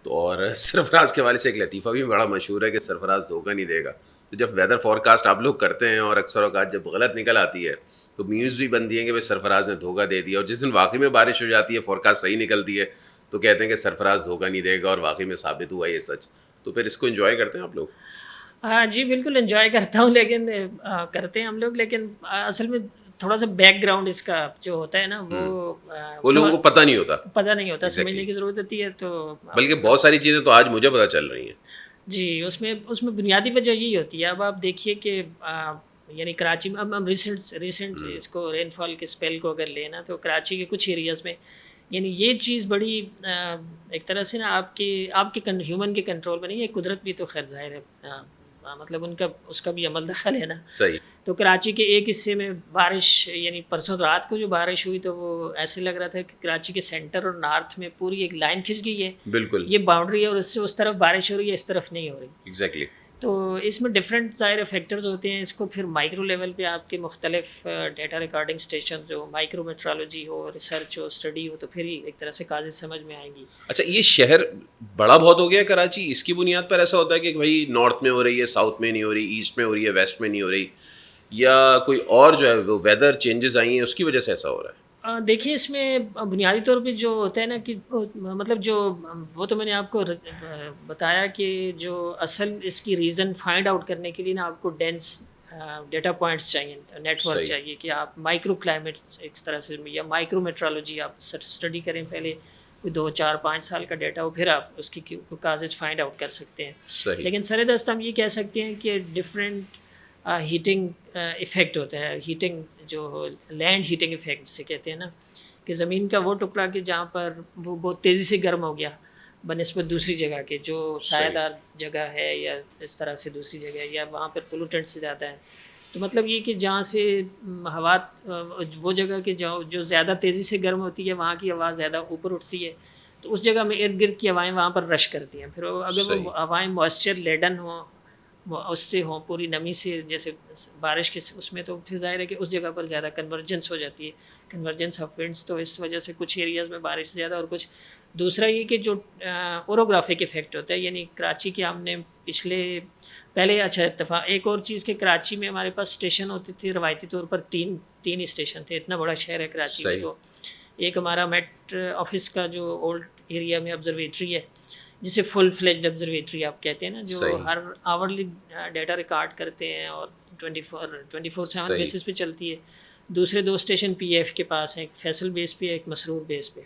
تو اور سرفراز کے والے سے ایک لطیفہ بھی بڑا مشہور ہے کہ سرفراز دھوکہ نہیں دے گا. تو جب ویدر فور کاسٹ آپ لوگ کرتے ہیں اور اکثر اوقات جب غلط نکل آتی ہے تو نیوز بھی بنتی ہے کہ بھائی سرفراز نے دھوکہ دے دیا, اور جس دن واقعی میں بارش ہو جاتی ہے فور کاسٹ صحیح نکلتی ہے تو کہتے ہیں کہ سرفراز دھوکہ نہیں دے گا, اور واقعی میں ثابت ہوا یہ سچ. تو پھر اس کو انجوائے کرتے ہیں آپ لوگ؟ ہاں جی بالکل انجوائے کرتا ہوں, لیکن کرتے ہیں ہم لوگ, لیکن اصل میں تھوڑا سا بیک گراؤنڈ اس کا جو ہوتا ہے نا وہ لوگوں کو پتہ نہیں ہوتا, سمجھنے کی ضرورت ہوتی ہے. تو بلکہ بہت ساری چیزیں تو آج مجھے پتہ چل رہی ہیں. جی اس میں بنیادی وجہ یہی ہوتی ہے. اب آپ دیکھیے کہ یعنی کراچی میں اب ہم ریسنٹ اس کو رین فال کے اسپیل کو اگر لینا تو کراچی کے کچھ ایریاز میں یعنی یہ چیز بڑی ایک طرح سے نا آپ کے ہیومن کے کنٹرول میں نہیں ہے, قدرت بھی تو خیر ظاہر ہے, مطلب اس کا بھی عمل دخل ہے نا. صحیح. تو کراچی کے ایک حصے میں بارش یعنی پرسوں رات کو جو بارش ہوئی تو وہ ایسے لگ رہا تھا کہ کراچی کے سینٹر اور نارتھ میں پوری ایک لائن کھنچ گئی ہے. بالکل یہ باؤنڈری ہے اور اس سے اس طرف بارش ہو رہی ہے, اس طرف نہیں ہو رہی. ایگزیکٹلی. تو اس میں ڈفرینٹ ظاہر فیکٹرز ہوتے ہیں. اس کو پھر مائکرو لیول پہ آپ کے مختلف ڈیٹا ریکارڈنگ اسٹیشن جو مائکرو میٹرالوجی ہو, ریسرچ ہو, اسٹڈی ہو, تو پھر ہی ایک طرح سے کاز سمجھ میں آئیں گی. اچھا یہ شہر بڑا بہت ہو گیا کراچی, اس کی بنیاد پر ایسا ہوتا ہے کہ بھائی نارتھ میں ہو رہی ہے, ساؤتھ میں نہیں ہو رہی, ایسٹ میں ہو رہی ہے, ویسٹ میں نہیں ہو رہی, یا کوئی اور جو ہے وہ ویدر چینجز آئی ہیں اس کی وجہ سے ایسا ہو رہا ہے؟ دیکھیے اس میں بنیادی طور پہ جو ہوتا ہے نا کہ مطلب جو وہ تو میں نے آپ کو بتایا کہ جو اصل اس کی ریزن فائنڈ آؤٹ کرنے کے لیے نا آپ کو ڈینس ڈیٹا پوائنٹس چاہیے, نیٹ ورک چاہیے کہ آپ مائکرو کلائمیٹ ایک طرح سے یا مائکرو میٹرالوجی آپ اسٹڈی کریں, پہلے کوئی 2-4-5 سال کا ڈیٹا ہو, پھر آپ اس کی کازز فائنڈ آؤٹ کر سکتے ہیں. لیکن سر دست ہم یہ کہہ سکتے ہیں کہ ڈفرینٹ ہیٹنگ ایفیکٹ ہوتا ہے. ہیٹنگ جو لینڈ ہیٹنگ ایفیکٹ سے کہتے ہیں نا کہ زمین کا وہ ٹکڑا کہ جہاں پر وہ بہت تیزی سے گرم ہو گیا بنسبت دوسری جگہ کے جو سایہ دار جگہ ہے یا اس طرح سے دوسری جگہ ہے, یا وہاں پر پولوٹنٹ سے زیادہ ہے. تو مطلب یہ کہ جہاں سے ہوا وہ جگہ کے جو زیادہ تیزی سے گرم ہوتی ہے وہاں کی ہوا زیادہ اوپر اٹھتی ہے, تو اس جگہ میں ارد گرد کی ہوائیں وہاں پر رش کرتی ہیں. پھر اگر وہ ہوائیں موئسچر لیڈن ہوں, اس سے ہوں پوری نمی سے, جیسے بارش کے اس میں, تو پھر ظاہر ہے کہ اس جگہ پر زیادہ کنورجنس ہو جاتی ہے, کنورجنس آف ونڈس. تو اس وجہ سے کچھ ایریاز میں بارش زیادہ اور کچھ. دوسرا یہ کہ جو اورogرافک ایفیکٹ ہوتا ہے, یعنی کراچی کے ہم نے پہلے اچھا اتفاق ایک اور چیز کہ کراچی میں ہمارے پاس اسٹیشن ہوتے تھے روایتی طور پر تین ہی اسٹیشن تھے. اتنا بڑا شہر ہے کراچی میں, تو ایک ہمارا میٹ آفس کا جو اولڈ ایریا میں آبزرویٹری ہے جسے فل فلیجڈ آبزرویٹری آپ کہتے ہیں نا, جو ہر آورلی ڈیٹا ریکارڈ کرتے ہیں اور 24/7 بیسس پہ چلتی ہے. دوسرے 2 اسٹیشن پی ایف کے پاس ہیں, ایک فیصل بیس پہ, ایک مسرور بیس پہ.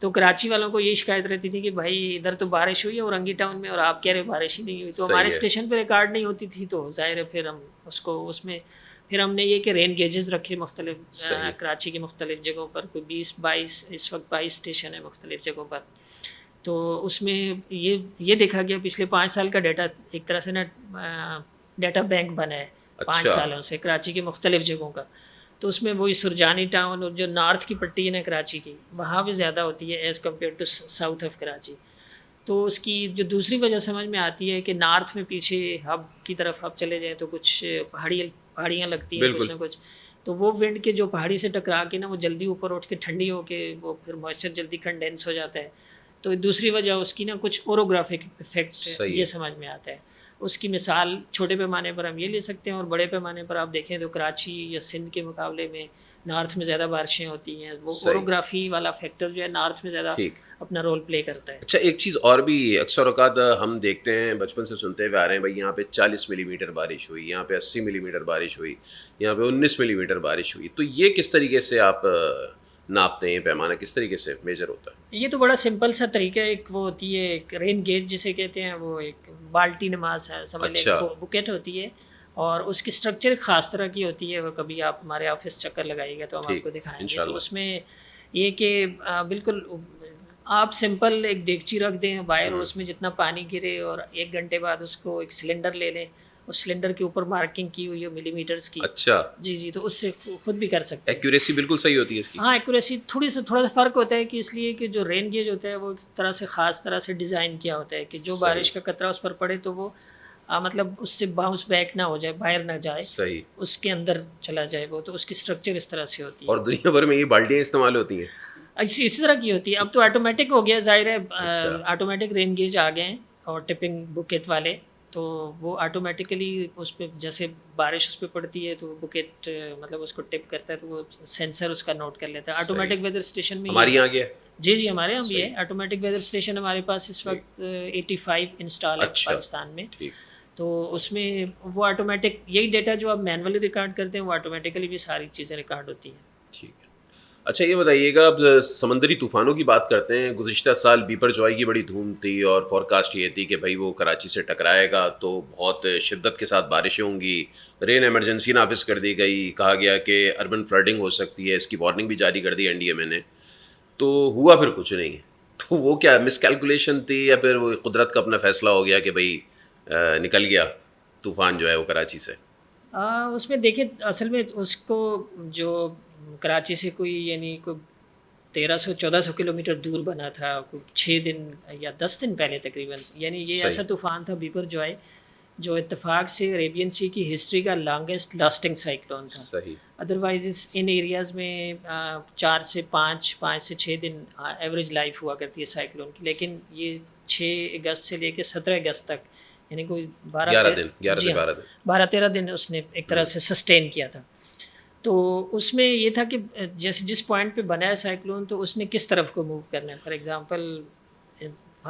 تو کراچی والوں کو یہ شکایت رہتی تھی کہ بھائی ادھر تو بارش ہوئی ہے اورنگی ٹاؤن میں, اور آپ کہہ رہے بارش ہی نہیں ہوئی. تو ہمارے اسٹیشن پہ ریکارڈ نہیں ہوتی تھی, تو ظاہر ہے پھر ہم اس میں پھر ہم نے یہ کہ رین گیجز رکھے مختلف کراچی کی مختلف جگہوں پر, کوئی 20-22 اس وقت 22 اسٹیشن ہے مختلف جگہوں پر. تو اس میں یہ دیکھا گیا پچھلے 5 سال کا ڈیٹا ایک طرح سے نا ڈیٹا بینک بنا ہے 5 سالوں سے کراچی کے مختلف جگہوں کا. تو اس میں وہی سرجانی ٹاؤن اور جو نارتھ کی پٹی ہے نا کراچی کی, وہاں بھی زیادہ ہوتی ہے as compared to south of Karachi. تو اس کی جو دوسری وجہ سمجھ میں آتی ہے کہ نارتھ میں پیچھے ہب کی طرف آپ چلے جائیں تو کچھ پہاڑیاں لگتی ہیں کچھ نہ کچھ، تو وہ ونڈ کے جو پہاڑی سے ٹکرا کے نا وہ جلدی اوپر اٹھ کے ٹھنڈی ہو کے وہ پھر موئسچر جلدی کنڈینس ہو جاتا ہے. تو دوسری وجہ اس کی نا کچھ اورogرافک افیکٹ یہ سمجھ میں آتا ہے. اس کی مثال چھوٹے پیمانے پر ہم یہ لے سکتے ہیں، اور بڑے پیمانے پر آپ دیکھیں تو کراچی یا سندھ کے مقابلے میں نارتھ میں زیادہ بارشیں ہوتی ہیں. وہ اورogرافی والا فیکٹر جو ہے نارتھ میں زیادہ اپنا رول پلے کرتا ہے. اچھا ایک چیز اور بھی اکثر اوقات ہم دیکھتے ہیں، بچپن سے سنتے ہوئے آ رہے ہیں، بھائی یہاں پہ 40 ملی میٹر بارش ہوئی، یہاں پہ 80 ملی میٹر بارش ہوئی، یہاں پہ 19 ملی میٹر بارش ہوئی. تو یہ کس طریقے سے آپ ناپتے ہیں، پیمانہ کس طریقے سے میجر ہوتا ہے؟ یہ تو بڑا سمپل سا طریقہ ہے. ایک وہ ہوتی ہے ایک رین گیج جسے کہتے ہیں، وہ ایک بالٹی نماز ہے سمجھ لیں، بکٹ ہوتی ہے، اور اس کی اسٹرکچر ایک خاص طرح کی ہوتی ہے. وہ کبھی آپ ہمارے آفس چکر لگائیے گا تو ہم آپ کو دکھائیں گے. تو اس میں یہ کہ بالکل آپ سمپل ایک دیگچی رکھ دیں باہر، اس میں جتنا پانی گرے، اور 1 گھنٹے بعد اس کو ایک سلنڈر لے لیں، اس سلنڈر کے اوپر مارکنگ کی ہوئی ہے ملی میٹرز کی. اچھا جی تو اس سے خود بھی کر سکتے ہیں. ایکوریسی بالکل صحیح ہوتی ہے اس کی؟ ہاں ایکوریسی تھوڑا سا فرق ہوتا ہے، کہ اس لیے کہ جو رین گیج ہوتا ہے وہ اس طرح سے خاص طرح سے ڈیزائن کیا ہوتا ہے کہ جو بارش کا قطرہ اس پر پڑے تو وہ مطلب اس سے باؤنس بیک نہ ہو جائے، باہر نہ جائے، صحیح اس کے اندر چلا جائے وہ. تو اس کی اسٹرکچر اس طرح سے ہوتی ہے. اور دنیا بھر میں یہ بالٹیاں استعمال ہوتی ہیں اسی طرح کی ہوتی ہے. اب تو آٹومیٹک ہو گیا، ظاہر ہے آٹومیٹک رین گیج آ گئے ہیں اور ٹپنگ بکٹ والے. تو وہ آٹومیٹیکلی اس پہ جیسے بارش اس پہ پڑتی ہے تو وہ بکٹ مطلب اس کو ٹپ کرتا ہے، تو وہ سینسر اس کا نوٹ کر لیتا ہے. آٹومیٹک ویدر اسٹیشن میں ہمارے یہاں گیا جی ہمارے یہاں بھی ہے آٹومیٹک ویدر اسٹیشن. ہمارے پاس اس وقت 85 انسٹال ہے پاکستان میں. تو اس میں وہ آٹومیٹک یہی ڈیٹا جو آپ مینولی ریکارڈ کرتے ہیں وہ آٹومیٹیکلی بھی ساری چیزیں ریکارڈ ہوتی ہیں. ٹھیک ہے. اچھا یہ بتائیے گا، اب سمندری طوفانوں کی بات کرتے ہیں. گزشتہ سال بیپر جوائے کی بڑی دھوم تھی، اور فورکاسٹ یہ تھی کہ بھائی وہ کراچی سے ٹکرائے گا تو بہت شدت کے ساتھ بارشیں ہوں گی. رین ایمرجنسی نافذ کر دی گئی، کہا گیا کہ اربن فلڈنگ ہو سکتی ہے، اس کی وارننگ بھی جاری کر دی NDMA نے. تو ہوا پھر کچھ نہیں. تو وہ کیا مس کیلکولیشن تھی، یا پھر وہ قدرت کا اپنا فیصلہ ہو گیا کہ بھائی نکل گیا طوفان جو ہے وہ کراچی سے؟ اس میں دیکھیں اصل میں اس کو جو کراچی سے کوئی یعنی کوئی 1300-1400 کلومیٹر دور بنا تھا، 6 دن یا 10 دن پہلے تقریباً. یعنی یہ ایسا طوفان تھا بیپر جوائے جو اتفاق سے عریبین سی کی ہسٹری کا لانگسٹ لاسٹنگ سائیکلون تھا. صحیح. ادروائز ان ایریاز میں 4 سے 5 سے 6 دن ایوریج لائف ہوا کرتی ہے سائیکلون کی. لیکن یہ 6 اگست سے لے کے 17 اگست تک یعنی کوئی 12-13 دن اس نے ایک طرح سے سسٹین کیا تھا. تو اس میں یہ تھا کہ جیسے جس پوائنٹ پہ بنا ہے سائیکلون تو اس نے کس طرف کو موو کرنا ہے. فار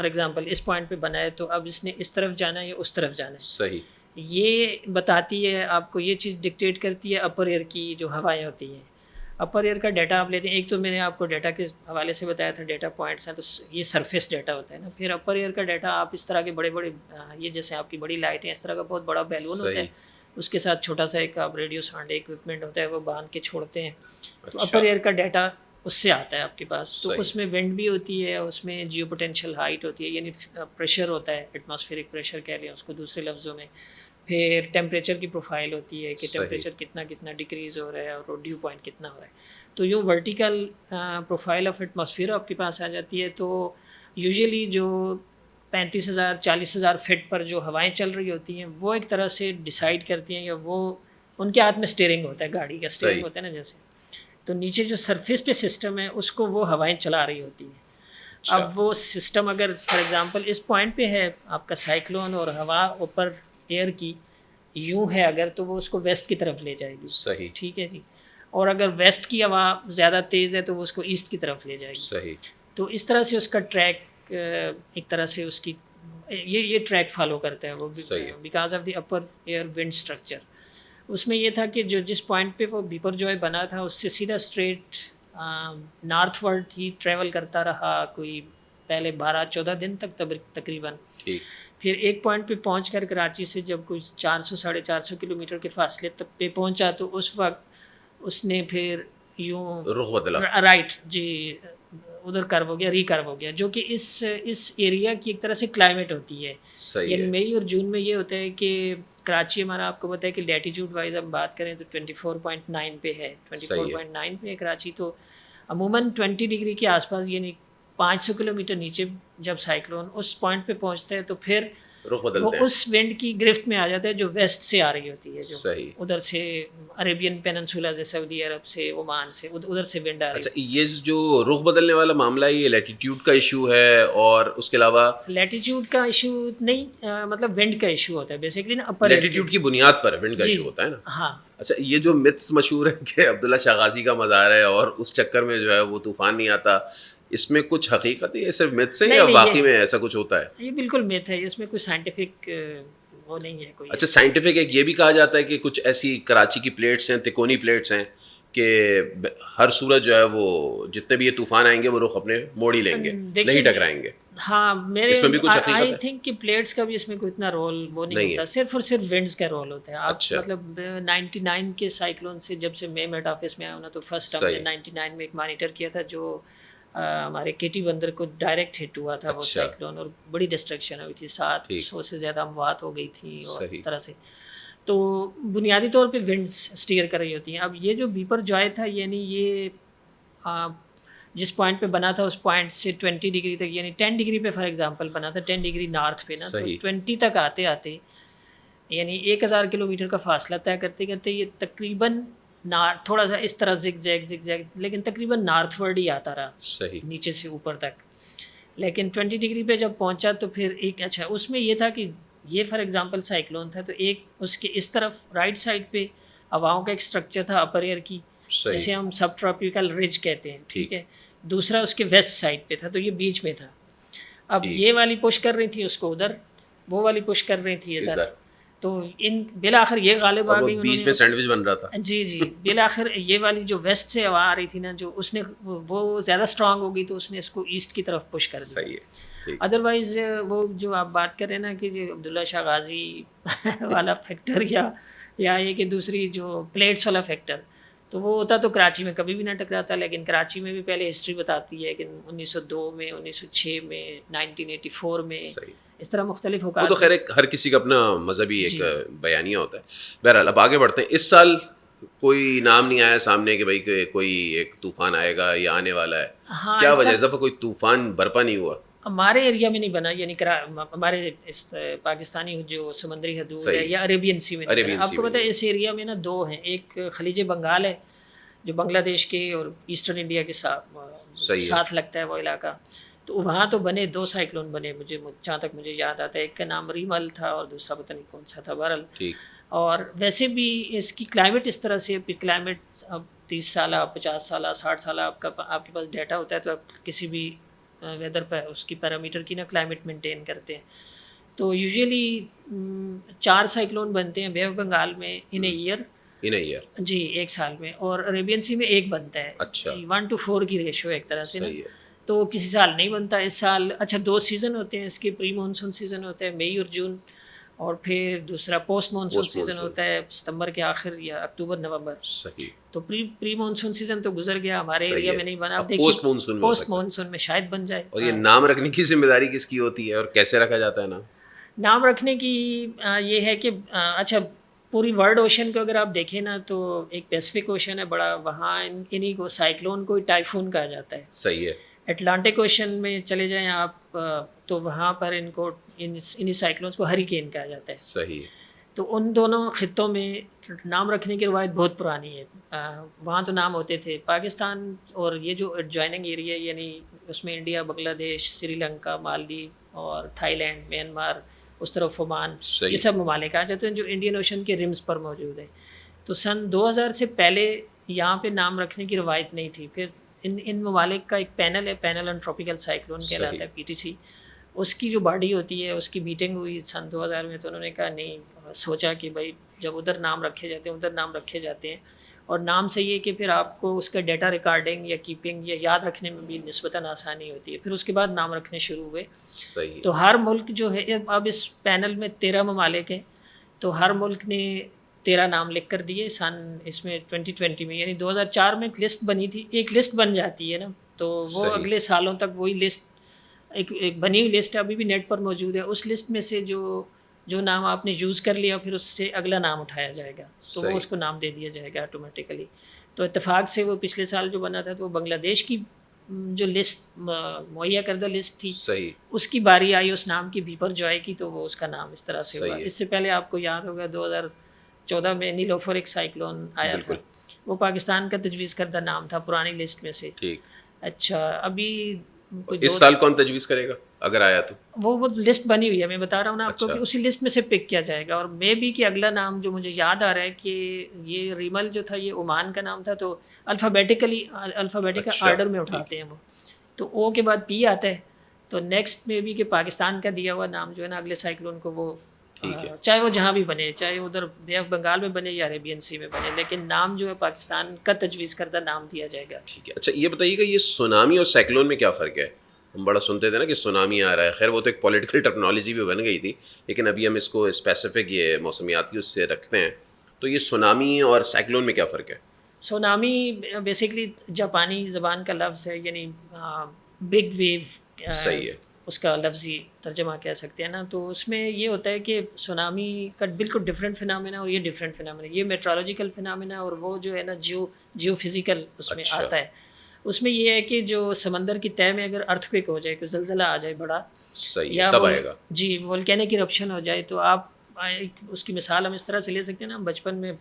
ایگزامپل اس پوائنٹ پہ بنا ہے تو اب اس نے اس طرف جانا ہے یا اس طرف جانا ہے. صحیح. یہ بتاتی ہے آپ کو، یہ چیز ڈکٹیٹ کرتی ہے اپر ایئر کی جو ہوائیں ہوتی ہیں. اپر ایئر کا ڈیٹا آپ لیتے ہیں، ایک تو میں نے آپ کو ڈیٹا کے حوالے سے بتایا تھا ڈیٹا پوائنٹس ہیں، تو یہ سرفیس ڈیٹا ہوتا ہے نا. پھر اپر ایئر کا ڈیٹا آپ اس طرح کے بڑے یہ جیسے آپ کی بڑی لائٹ ہیں، اس طرح کا بہت بڑا بیلون ہوتا ہے، اس کے ساتھ چھوٹا سا ایک آپ ریڈیو ساؤنڈ ایکوپمنٹ ہوتا ہے، وہ باندھ کے چھوڑتے ہیں. تو اپر ایئر کا ڈیٹا اس سے آتا ہے آپ کے پاس. تو اس میں ونڈ بھی ہوتی ہے، اس میں جیو پوٹینشیل ہائٹ ہوتی ہے، یعنی پریشر ہوتا ہے، ایٹماسفیئرک پریشر کہہ لیں اس کو دوسرے لفظوں میں. پھر ٹیمپریچر کی پروفائل ہوتی ہے کہ ٹیمپریچر کتنا ڈیکریز ہو رہا ہے اور ڈیو پوائنٹ کتنا ہو رہا ہے. تو یوں ورٹیکل پروفائل آف ایٹماسفیئر آپ کے پاس آ جاتی ہے. تو یوزلی جو 35,000-40,000 فٹ پر جو ہوائیں چل رہی ہوتی ہیں وہ ایک طرح سے ڈیسائیڈ کرتی ہیں، یا وہ ان کے ہاتھ میں اسٹیئرنگ ہوتا ہے، گاڑی کا اسٹیئرنگ ہوتا ہے نا جیسے. تو نیچے جو سرفیس پہ سسٹم ہے اس کو وہ ہوائیں چلا رہی ہوتی ہیں. اب وہ سسٹم اگر فار ایگزامپل اس پوائنٹ پہ ہے آپ کا سائیکلون، اور ہوا اوپر ایئر کی یوں ہے اگر، تو وہ اس کو ویسٹ کی طرف لے جائے گی. صحیح. ٹھیک ہے جی. اور اگر ویسٹ کی ہوا زیادہ تیز ہے تو وہ اس کو ایسٹ کی طرف لے جائے گی. صحیح. تو اس طرح سے اس کا ٹریک ایک طرح سے اس کی یہ ٹریک فالو کرتا ہے وہ، because of the upper air wind structure. اس میں یہ تھا کہ جو جس پوائنٹ پہ وہ بیپر جوائے بنا تھا اس سے سیدھا اسٹریٹ نارتھ ورڈ ہی ٹریول کرتا رہا کوئی پہلے 12-14 دن تک تقریباً. پھر ایک پوائنٹ پہ پہنچ کر کراچی سے جب کوئی 400-450 کلومیٹر کے فاصلے تک پہ پہنچا تو اس وقت اس نے پھر یوں رخ بدلا، رائٹ جی ادھر کرو ہو گیا، ریکرو ہو گیا، جو کہ اس ایریا کی ایک طرح سے کلائمیٹ ہوتی ہے. یعنی مئی اور جون میں یہ ہوتا ہے کہ کراچی ہمارا آپ کو پتہ ہے کہ لیٹیچیوڈ وائز ہم بات کریں تو 24.9 پہ ہے، 24.9 پہ ہے کراچی. تو عموماً 20 ڈگری کے آس پاس یعنی 500 کلومیٹر نیچے جب سائیکلون اس پوائنٹ پہ پہنچتا ہے تو پھر رخ وہ بدلتے ہیں. اس ونڈ کی گرفت میں آ جاتا ہے جو ویسٹ سے آ رہی ہوتی ہے, جو صحیح. ادھر سے عربین پیننسولا سے, سعودی عرب سے, عمان سے, ادھر سے ونڈ آ رہی ہے. اچھا, یہ جو رخ بدلنے والا معاملہ ہے یہ لیٹیٹیوڈ کا ایشو ہے, اور اس کے علاوہ لیٹیٹیوڈ کا ایشو نہیں, مطلب ونڈ کا ایشو ہوتا ہے بیسیکلی نا, اپر لیٹیٹیوڈ کی بنیاد پر ونڈ کا ایشو ہوتا ہے نا. ہاں. اچھا, یہ جو متس مشہور ہے کہ عبداللہ شاہ غازی کا مزار ہے اور اس چکر میں جو ہے وہ طوفان نہیں آتا, اس میں کچھ حقیقت ہے, یہ صرف متس ہے یا واقعی میں ایسا کچھ ہوتا ہے؟ یہ بالکل میتھ ہے, اس میں کوئی سائنٹیفک وہ نہیں ہے کوئی. اچھا, سائنٹیفک ایک یہ بھی کہا جاتا ہے کہ کچھ ایسی کراچی کی پلیٹس ہیں, تکونی پلیٹس ہیں, کہ ہر سورج جو ہے وہ جتنے بھی یہ طوفان آئیں گے وہ رخ اپنے موڑ ہی لیں گے, نہیں ٹکرائیں گے. ہاں, میرے اس میں بھی کچھ حقیقت ہے. آئی تھنک کہ پلیٹس کا بھی اس میں کوئی اتنا رول وہ نہیں ہوتا, صرف اور صرف ونڈز کا رول ہوتا ہے. آپ مطلب 99 کے سائیکلون سے جب سے میں میٹ آفس میں آیا ہوں نا, تو فرسٹ ہم نے 99 میں ایک مانیٹر کیا تھا جو ہمارے کیٹی بندر کو ڈائریکٹ ہٹ ہوا تھا وہ سائیکلون, اور بڑی ڈسٹرکشن ہوئی تھی, 700 سے زیادہ اموات ہو گئی تھی اور اس طرح سے. تو بنیادی طور پہ ونڈز اسٹیئر کر رہی ہوتی ہیں. اب یہ جو بیپر جوائے تھا, یعنی یہ جس پوائنٹ پہ بنا تھا اس پوائنٹ سے 20 ڈگری تک, یعنی 10 ڈگری پہ فار ایگزامپل بنا تھا, 10 ڈگری نارتھ پہ نا, تو 20 تک آتے آتے یعنی 1000 کلومیٹر کا فاصلہ طے کرتے کرتے یہ تقریباً تھوڑا سا اس طرح زگ زیگ لیکن تقریباً نارتھ ورڈ ہی آتا رہا, نیچے سے اوپر تک. لیکن 20 ڈگری پہ جب پہنچا تو پھر ایک, اچھا اس میں یہ تھا کہ یہ فار ایگزامپل سائیکلون تھا, تو ایک اس کے اس طرف رائٹ سائڈ پہ ہواؤں کا ایک اسٹرکچر تھا اپر ایئر کی, جسے ہم سب ٹراپیکل رج کہتے ہیں, ٹھیک ہے. دوسرا اس کے ویسٹ سائڈ پہ تھا, تو یہ بیچ میں تھا. اب یہ والی پش کر رہی تھی اس کو ادھر, وہ والی پش کر رہی تھی ادھر, تو ان بالآخر یہ غالب آ گئی, بیچ میں سینڈوچ بن رہا تھا. جی بالآخر یہ والی جو ویسٹ سے ہوا آ رہی تھی نا, جو اس نے وہ زیادہ اسٹرانگ ہو گئی, تو اس نے اس کو ایسٹ کی طرف پش کر دیا. ادروائز وہ جو آپ بات کر رہے ہیں نا کہ جو عبداللہ شاہ غازی والا فیکٹر یا یہ کہ دوسری جو پلیٹس والا فیکٹر, تو وہ ہوتا تو کراچی میں کبھی بھی نہ ٹکراتا. لیکن کراچی میں بھی پہلے ہسٹری بتاتی ہے کہ 1902 میں, 1906 میں, 1984 میں, اس طرح مختلف ہوگا. وہ تو خیر ہر کسی کا اپنا مذہبی ایک بیانیہ ہوتا ہے. بہرحال اب آگے بڑھتے ہیں. اس سال کوئی نام نہیں آیا سامنے کہ بھائی کوئی ایک طوفان آئے گا یا آنے والا ہے, کیا وجہ ہے؟ کوئی طوفان برپا نہیں ہوا ہمارے ایریا میں, نہیں بنا, یعنی ہمارے اس پاکستانی جو سمندری حدود ہے یا عربین سی میں. آپ کو پتہ ہے اس ایریا میں نا دو ہیں, ایک خلیج بنگال ہے جو بنگلہ دیش کے اور ایسٹرن انڈیا کے ساتھ لگتا ہے وہ علاقہ, تو وہاں تو بنے 2 سائیکلون بنے, جہاں تک مجھے یاد آتا ہے. ایک کا نام ریمل تھا اور دوسرا پتہ نہیں کون سا تھا. بہرحال اور ویسے بھی اس کی کلائمیٹ اس طرح سے, کلائمیٹ اب 30 سالہ 50 سالہ 60 سالہ آپ کے پاس ڈیٹا ہوتا ہے, تو آپ کسی بھی ویدر پہ اس کی پیرامیٹر کی نا کلائمیٹ مینٹین کرتے ہیں. تو یوزلی 4 سائیکلون بنتے ہیں بے آف بنگال میں ان اے ایئر, جی ایک سال میں, اور عربین سی میں ایک بنتا ہے. 1:4 کی ریشو ایک طرح سے نا, تو کسی سال نہیں بنتا. اس سال اچھا 2 سیزن ہوتے ہیں اس کے, پری مانسون سیزن ہوتا ہے مئی اور جون, اور پھر دوسرا پوسٹ مانسون سیزن ہوتا ہے ستمبر کے آخر یا اکتوبر نومبر. تو پری مانسون سیزن تو گزر گیا, ہمارے ایریا میں نہیں بنا. اب دیکھیے پوسٹ مانسون میں شاید بن جائے. اور یہ نام رکھنے کی ذمہ داری کس کی ہوتی ہے اور کیسے رکھا جاتا ہے نام رکھنے کی یہ ہے کہ اچھا پوری ورلڈ اوشن کو اگر آپ دیکھیں نا, تو ایک پیسفک اوشن ہے بڑا, وہاں انہی کو سائیکلون کو ٹائفون کہا جاتا ہے. صحیح ہے. اٹلانٹک اوشن میں چلے جائیں آپ, تو وہاں پر ان کو انہی سائیکلونز کو ہریکین کہا جاتا ہے. صحیح. تو ان دونوں خطوں میں نام رکھنے کی روایت بہت پرانی ہے. وہاں تو نام ہوتے تھے. پاکستان اور یہ جو ایڈجوائننگ ایریا یعنی اس میں انڈیا, بنگلہ دیش, سری لنکا, مالدیو اور تھائی لینڈ, میانمار, اس طرف عمان, یہ سب ممالک آ جاتے ہیں جو انڈین اوشن کے رمز پر موجود ہیں. تو سن 2000 سے پہلے یہاں پہ نام رکھنے کی روایت نہیں تھی. پھر ان ممالک کا ایک پینل ہے, پینل آن ٹراپیکل سائیکلون کہلاتا ہے, PTC. اس کی جو باڈی ہوتی ہے اس کی میٹنگ ہوئی سن 2000 میں, تو انہوں نے کہا نہیں, سوچا کہ بھائی جب ادھر نام رکھے جاتے ہیں ادھر نام رکھے جاتے ہیں, اور نام سے یہ کہ پھر آپ کو اس کا ڈیٹا ریکارڈنگ یا کیپنگ یا یاد رکھنے میں بھی نسبتاً آسانی ہوتی ہے. پھر اس کے بعد نام رکھنے شروع ہوئے. تو ہر ملک جو ہے, اب اس پینل میں 13 ممالک ہیں, تو ہر ملک نے 13 نام لکھ کر دیے. اس میں 2020 میں, یعنی 2004 میں ایک لسٹ بنی تھی. ایک لسٹ بن جاتی ہے نا, تو وہ اگلے سالوں تک وہی لسٹ, ایک بنی ہوئی لسٹ ابھی بھی نیٹ پر موجود ہے. اس لسٹ میں سے جو نام آپ نے یوز کر لیا, پھر اس سے اگلا نام اٹھایا جائے گا, تو وہ اس کو نام دے دیا جائے گا آٹومیٹیکلی. تو اتفاق سے وہ پچھلے سال جو بنا تھا تو وہ بنگلہ دیش کی جو لسٹ مہیا کردہ لسٹ تھی صحیح اس کی باری آئی اس نام کی بھیپر جوائے کی، تو وہ اس کا نام اس طرح سے ہوا. صحیح ہے اس سے پہلے آپ کو یاد ہوگا 2014 میں نیلوفر ایک سائیکلون آیا تھا، بالکل وہ پاکستان کا تجویز کردہ نام تھا پرانی لسٹ میں سے. ٹھیک. اچھا ابھی کوئی اس سال کون تجویز کرے گا اگر آیا تو؟ وہ لسٹ بنی ہوئی ہے، میں بتا رہا ہوں نا آپ کو اچھا کہ اسی لسٹ میں سے پک کیا جائے گا. اور مے بی کہ اگلا نام جو مجھے یاد آ رہا ہے کہ یہ ریمل جو تھا یہ عمان کا نام تھا، تو الفابیٹیکل اچھا آرڈر میں ٹھیک اٹھاتے ہیں وہ، تو او کے بعد پی آتا ہے. تو نیکسٹ میں بھی کہ پاکستان کا دیا ہوا نام جو ہے نا اگلے سائیکلون کو، وہ ٹھیک ہے چاہے وہ جہاں بھی بنے، چاہے ادھر بے آف بنگال میں بنے یا عربین سی میں بنے، لیکن نام جو ہے پاکستان کا تجویز کردہ نام دیا جائے گا. ٹھیک ہے. اچھا یہ بتائیے گا یہ سونامی اور سائیکلون میں کیا فرق ہے؟ ہم بڑا سنتے تھے نا کہ سونامی آ رہا ہے، خیر وہ تو ایک پولیٹیکل ٹرمنالوجی بھی بن گئی تھی، لیکن ابھی ہم اس کو اسپیسیفک یہ موسمیاتی اس سے رکھتے ہیں. تو یہ سونامی اور سائیکلون میں کیا فرق ہے؟ سونامی بیسکلی جاپانی زبان کا لفظ ہے، یعنی بگ ویو صحیح ہے اس کا لفظی ترجمہ کہہ سکتے ہیں نا. تو اس میں یہ ہوتا ہے کہ سونامی کا بالکل ڈفرینٹ فنامنا اور یہ ڈفرینٹ فنامنا، یہ میٹرولوجیکل فنامنا اور وہ جو ہے نا جیو فزیکل اس میں اچھا آتا ہے. اس میں یہ ہے کہ جو سمندر کی تہہ میں اگر ارتھ کویک ہو جائے، کوئی زلزلہ آ جائے بڑا، صحیح ہے یا تب آئے گا. جی وولکینک ایرپشن ہو جائے، تو آپ اس کی مثال ہم اس طرح سے لے سکتے ہیں نا. بچپن میں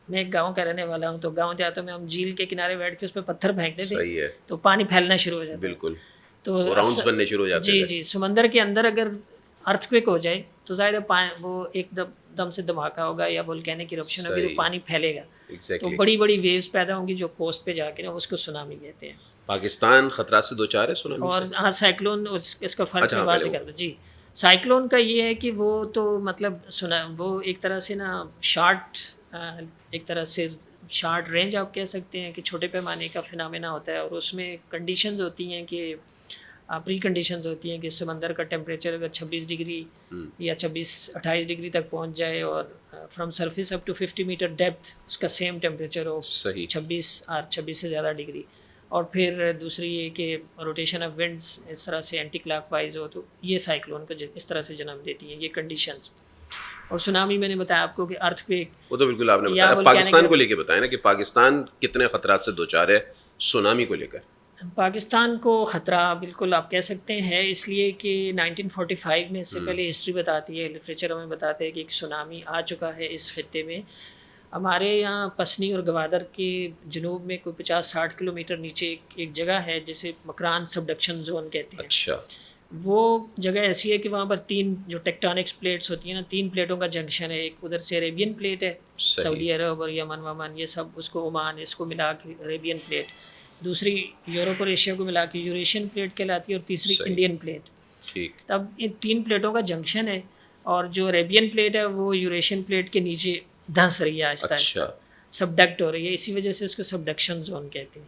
ایک گاؤں کا رہنے والا ہوں، تو گاؤں دیہاتوں میں ہم جھیل کے کنارے بیٹھ کے اس پہ پتھر پھینکتے تھے، صحیح ہے تو پانی پھیلنا شروع ہو جاتا ہے. بالکل تو وہ راؤنڈز بننے شروع ہو جاتے جی تھے. جی سمندر کے اندر اگر ارتھ کویک ہو جائے تو ظاہر ہے وہ ایک دم سے دھماکہ ہوگا یا وولکینک ایرپشن ہوگی، تو پانی پھیلے گا، تو ایگزیکٹلی. بڑی بڑی ویوز پیدا ہوں گی جو کوسٹ پہ جا کے نا اس کو سونامی کہتے ہیں. پاکستان خطرات سے دو چار ہے سونامی اور سے؟ ہاں سائیکلون اس کا فرق اچھا میں ہاں واضح پہلے کر دوں. جی سائیکلون کا یہ ہے کہ وہ تو مطلب وہ ایک طرح سے نا ایک طرح سے شارٹ رینج آپ کہہ سکتے ہیں کہ چھوٹے پیمانے کا فنامنا ہوتا ہے، اور اس میں کنڈیشنز ہوتی ہیں کہ پری کنڈیشنز ہوتی ہیں کہ سمندر کا ٹیمپریچر اگر 26 ڈگری یا 28 ڈگری تک پہنچ جائے، اور from surface up to 50 meter depth اس کا سیم ٹیمپریچر ہو، صحیح 26 سے زیادہ ڈگری. اور پھر دوسری یہ کہ روٹیشن آف ونڈس اس طرح سے اینٹی کلاک وائز ہو، تو یہ سائیکلون کو اس طرح سے جنم دیتی ہیں یہ کنڈیشنز. اور سونامی میں نے بتایا آپ کو کہ ارتھ کویک، وہ تو بالکل آپ نے بتایا. پاکستان کو لے کے بتائیں نا کہ پاکستان کتنے خطرات سے دو چار ہے سونامی کو لے کر؟ پاکستان کو خطرہ بالکل آپ کہہ سکتے ہیں، اس لیے کہ 1945 میں اس سے پہلے ہسٹری بتاتی ہے، لٹریچر ہمیں بتاتے ہیں کہ ایک سونامی آ چکا ہے اس خطے میں. ہمارے یہاں پسنی اور گوادر کے جنوب میں کوئی 50-60 کلومیٹر نیچے ایک جگہ ہے جسے مکران سبڈکشن زون کہتے ہیں. اچھا وہ جگہ ایسی ہے کہ وہاں پر 3 جو ٹیکٹونکس پلیٹس ہوتی ہیں نا، 3 پلیٹوں کا جنکشن ہے. ایک ادھر سے عربین پلیٹ ہے، سعودی عرب اور یمن ومن یہ سب، اس کو عمان، اس کو ملا کے عربین پلیٹ. دوسری یورپ اور ایشیا کو ملا کے یوریشین پلیٹ کہلاتی ہے، اور تیسری انڈین پلیٹ. ٹھیک. تب ان 3 پلیٹوں کا جنکشن ہے، اور جو عربین پلیٹ ہے وہ یوریشین پلیٹ کے نیچے دھنس رہی ہے آہستہ آہستہ، سبڈکٹ ہو رہی ہے، اسی وجہ سے اس کو سبڈکشن زون کہتے ہیں.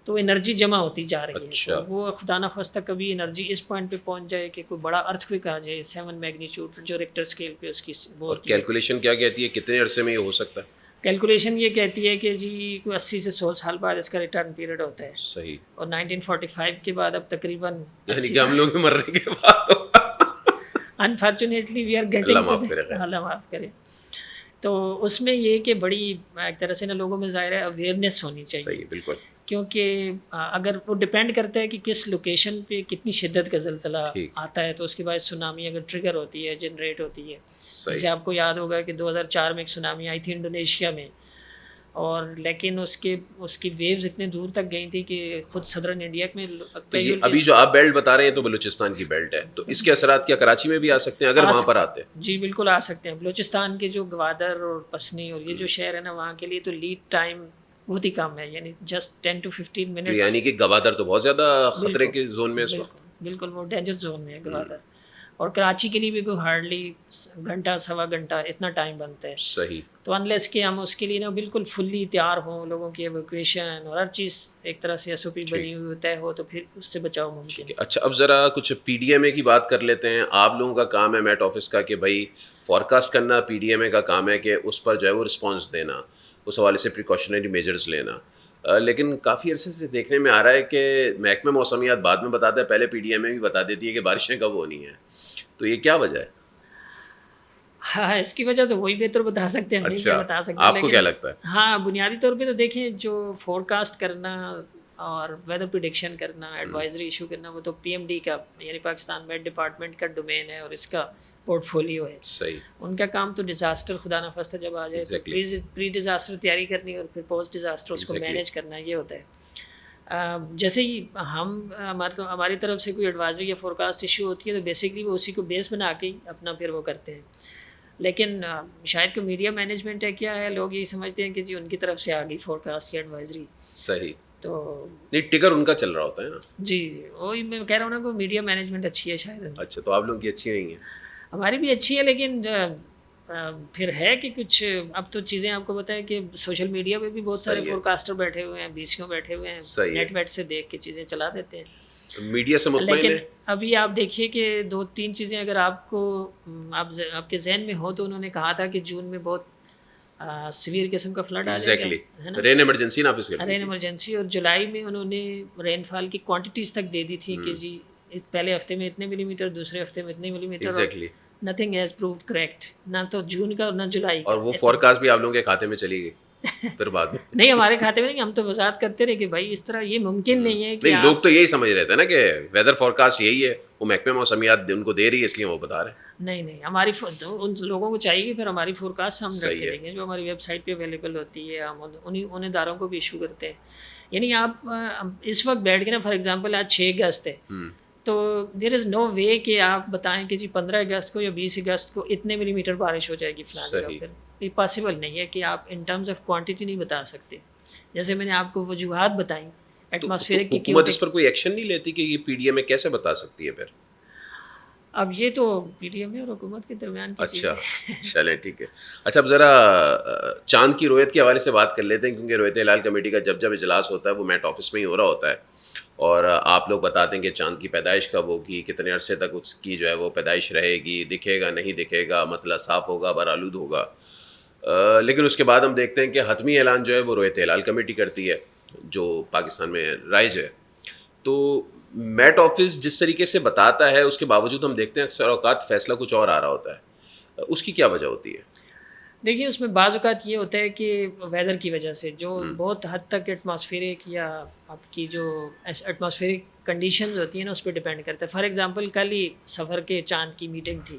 تو انرجی جمع ہوتی جا رہی ہے. تو وہ خدا نخواستہ کبھی انرجی اس پوائنٹ پہ پہنچ جائے کہ کوئی بڑا ارتھ کویک آ جائے 7 میگنیچیوڈ جو ریکٹر اسکیل پہ اس کی وہ. اور کیلکولیشن کیا کہتی ہے کتنے عرصے میں یہ ہو سکتا ہے؟ کیلکولیشن یہ کہتی ہے کہ جی کوئی 80 سے 100 سال بعد اس کا ریٹرن پیریڈ ہوتا ہے. صحیح. اور 1945 کے بعد اب تقریباً یعنی کہ ہم لوگ مرنے کے بعد انفارچونیٹلی وی آر گیٹنگ، اللہ معاف کرے. تو اس میں یہ کہ بڑی ایک طرح سے نا لوگوں میں ظاہر ہے اویئرنیس ہونی چاہیے. صحیح بالکل. کیونکہ اگر وہ ڈپینڈ کرتا ہے کہ کس لوکیشن پہ کتنی شدت کا زلزلہ آتا ہے، تو اس کے بعد سونامی اگر ٹریگر ہوتی ہے، جنریٹ ہوتی ہے. جیسے آپ کو یاد ہوگا کہ 2004 میں ایک سونامی آئی تھی انڈونیشیا میں، اور لیکن اس کی ویوز اتنے دور تک گئی تھی کہ خود صدرن انڈیا میں ابھی جو آپ بیلٹ بتا رہے ہیں تو بلوچستان کی بیلٹ ہے، تو اس کے اثرات کیا کراچی میں بھی آ سکتے ہیں اگر وہاں پر آتے ہیں؟ جی بالکل آ سکتے ہیں. بلوچستان کے جو گوادر اور پسنی اور یہ جو شہر ہے نا، وہاں کے لیے تو لیڈ ٹائم بہت ہی کم ہے، یعنی جسٹ 10 to 15 منٹ. یعنی کہ گوادر تو بہت زیادہ خطرے کے زون میں اس وقت. بالکل وہ ڈینجر زون میں ہے گوادر. اور کراچی کے لیے بھی کوئی ہارڈلی گھنٹہ سوا گھنٹہ اتنا ٹائم بنتا ہے. صحیح. تو انلیس کہ ہم اس کے لیے نا بالکل فلی تیار ہوں، لوگوں کی ایویکویشن اور ہر چیز ایک طرح سے SOP بنی ہوئی طے ہو، تو پھر اس سے بچاؤ ممکن ہے. اچھا اب ذرا کچھ PDMA کی بات کر لیتے ہیں. آپ لوگوں کا کام ہے میٹ آفس کا کہ بھائی فورکاسٹ کرنا، PDMA کا کام ہے کہ اس پر جو ہے وہ رسپانس دینا، اس حوالے سے پریکاشنری میجرز لینا. لیکن کافی عرصے سے دیکھنے میں آ رہا ہے کہ محکمہ موسمیات بعد میں بتاتا ہے، پہلے PDMA بھی بتا دیتی ہے کہ بارشیں کب ہونی ہیں. تو یہ کیا وجہ ہے؟ ہاں اس کی وجہ تو وہی بہتر بتا سکتے ہیں، ہم نہیں کیا بتا سکتے. آپ کو کیا لگتا ہے؟ ہاں بنیادی طور پہ تو دیکھیں جو فور کاسٹ کرنا اور ویدر پریڈکشن کرنا, ایڈوائزری ایشو کرنا, وہ تو پی ایم ڈی کا یعنی پاکستان میٹ ڈپارٹمنٹ کا ڈومین ہے اور اس کا پورٹ فولیو ہے. صحیح. ان کا کام تو ڈیزاسٹر خدا نخواستہ جب آ جائے تو پری ڈیزاسٹر تیاری کرنی اور پھر پوسٹ ڈیزاسٹر اس کو مینیج کرنا, یہ ہوتا ہے. جیسے ہی ہماری طرف سے کوئی ایڈوائزری یا فورکاسٹ ایشو ہوتی ہے تو بیسکلی وہ اسی کو بیس بنا کے ہی اپنا پھر وہ کرتے ہیں. لیکن شاید کہ میڈیا مینجمنٹ ہے کیا ہے, لوگ یہی سمجھتے ہیں کہ جی ان کی طرف سے آ گئی فورکاسٹ یا ایڈوائزری. صحیح. تو نہیں, ٹکر ان کا چل رہا ہوتا ہے نا. جی وہی میں کہہ رہا ہوں نا کہ میڈیا مینجمنٹ اچھی ہے شاید. اچھا, تو آپ لوگوں کی اچھی نہیں ہے؟ ہماری بھی اچھی ہے, لیکن پھر ہے کہ کچھ اب تو چیزیں آپ کو بتائیں کہ سوشل میڈیا پہ بھی بہت سارے فورکاسٹر بیٹھے ہوئے ہیں, BCO بیٹھے ہوئے ہیں, نیٹ ویٹ سے دیکھ کے چیزیں چلا دیتے ہیں. میڈیا سے مطمئن ہے. لیکن ابھی آپ دیکھیے کہ 2-3 چیزیں اگر آپ کو آپ کے ذہن میں ہو تو انہوں نے کہا تھا کہ جون میں بہت سیویئر قسم کا فلڈ آ جائے گا, رین ایمرجنسی نافذ کر دی, رین ایمرجنسی. اور جولائی میں انہوں نے رین فال کی کوانٹیٹیز تک دے دی تھی کہ جی اس پہلے ہفتے میں اتنے ملی میٹر, دوسرے ہفتے میں اتنے millimetre. Nothing has proved correct, نہ تو جون کا اور نہ جولائی کا. اور وہ فورکاسٹ بھی آپ لوگوں کے کھاتے میں چلی گئی پھر بعد میں. نہیں, ہمارے کھاتے میں نہیں, ہم تو وضاحت کرتے رہے کہ بھائی اس طرح یہ ممکن نہیں ہے. نہیں, لوگ تو یہی سمجھ رہے تھے نا کہ ویدر فورکاسٹ یہی ہے, وہ محکمہ موسمیات ان کو دے رہی ہے اس لیے وہ بتا رہے ہیں. نہیں, ہماری ان لوگوں کو چاہیے پھر ہماری فورکاسٹ ہم رکھ کے دیں گے جو ہماری ویب سائٹ پہ اویلیبل ہوتی ہے, ہم ان اداروں کو بھی ایشو کرتے ہیں. یعنی آپ اس وقت بیٹھ کے نا فار ایگزامپل آج 6 اگست ہے تو دیر از نو وے کہ آپ بتائیں کہ جی 15 اگست کو یا 20 اگست کو اتنے ملی میٹر بارش ہو جائے گی فلاں جگہ پر. یہ پاسبل نہیں ہے کہ آپ ان ٹرمز آف کوانٹٹی نہیں بتا سکتے. جیسے میں نے آپ کو وجوہات بتائیں ایٹماسفیئرک کی, حکومت اس پر کوئی ایکشن نہیں لیتی کہ یہ PDM میں کیسے بتا سکتی ہے پھر؟ اب یہ تو PDM اور حکومت کے درمیان کی چیز ہے. اچھا چلیں ٹھیک ہے. اچھا, اب ذرا چاند کی رویت کے حوالے سے بات کر لیتے ہیں, کیونکہ رویت ہلال کمیٹی کا جب اجلاس ہوتا ہے وہ میٹ آفس میں ہی ہو رہا ہوتا ہے, اور آپ لوگ بتاتے ہیں کہ چاند کی پیدائش کب ہوگی, کتنے عرصے تک اس کی جو ہے وہ پیدائش رہے گی, دکھے گا نہیں دکھے گا, مطلع صاف ہوگا برآلود ہوگا. لیکن اس کے بعد ہم دیکھتے ہیں کہ حتمی اعلان جو ہے وہ رویت ہلال کمیٹی کرتی ہے جو پاکستان میں رائج ہے. تو میٹ آفس جس طریقے سے بتاتا ہے اس کے باوجود ہم دیکھتے ہیں اکثر اوقات فیصلہ کچھ اور آ رہا ہوتا ہے. اس کی کیا وجہ ہوتی ہے؟ دیکھیے اس میں بعض اوقات یہ ہوتا ہے کہ ویدر کی وجہ سے جو بہت حد تک ایٹماسفیئرک یا آپ کی جو ایٹماسفیئرک کنڈیشنز ہوتی ہیں نا اس پہ ڈپینڈ کرتا ہے. فار ایگزامپل کل ہی سفر کے چاند کی میٹنگ تھی,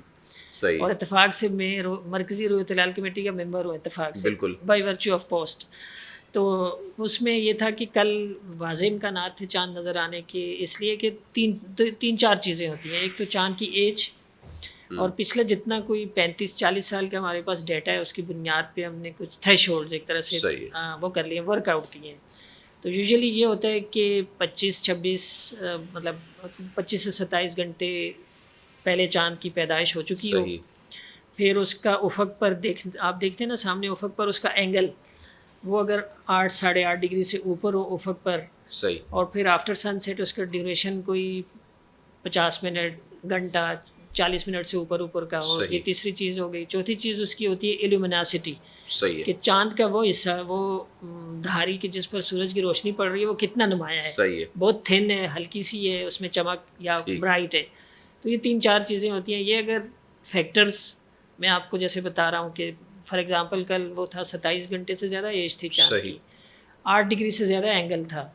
صحیح, اور اتفاق سے میں مرکزی رویت ہلال کمیٹی کا ممبر ہوں اتفاق سے, بالکل بائی ورچو آف پوسٹ. تو اس میں یہ تھا کہ کل واضح امکانات تھے چاند نظر آنے کے, اس لیے کہ 3-4 چیزیں ہوتی ہیں. ایک تو چاند کی ایج, اور پچھلے جتنا کوئی 35-40 سال کا ہمارے پاس ڈیٹا ہے اس کی بنیاد پہ ہم نے کچھ تھریش ہولڈز ایک طرح سے وہ کر لیے, ورک آؤٹ کیے ہیں. تو یوزلی یہ ہوتا ہے کہ 25-26 مطلب 25 سے 27 گھنٹے پہلے چاند کی پیدائش ہو چکی ہو. پھر اس کا افق پر آپ دیکھتے ہیں نا سامنے افق پر اس کا اینگل وہ اگر 8-8.5 ڈگری سے اوپر ہو افق پر, صحیح, اور پھر آفٹر سن سیٹ اس کا ڈیوریشن کوئی 50 منٹ گھنٹہ 40 منٹ سے اوپر کا ہو. یہ تیسری چیز ہو گئی. چوتھی چیز اس کی ہوتی ہے ایلومیناسٹی, صحیح, کہ چاند کا وہ حصہ وہ دھاری کی جس پر سورج کی روشنی پڑ رہی ہے وہ کتنا نمایاں ہے, صحیح ہے, بہت تھن ہے, ہلکی سی ہے, اس میں چمک یا برائٹ ہے. تو یہ 3-4 چیزیں ہوتی ہیں. یہ اگر فیکٹرز میں آپ کو جیسے بتا رہا ہوں کہ فار ایگزامپل کل وہ تھا 27 گھنٹے سے زیادہ ایج تھی چاند کی, 8 ڈگری سے زیادہ اینگل تھا,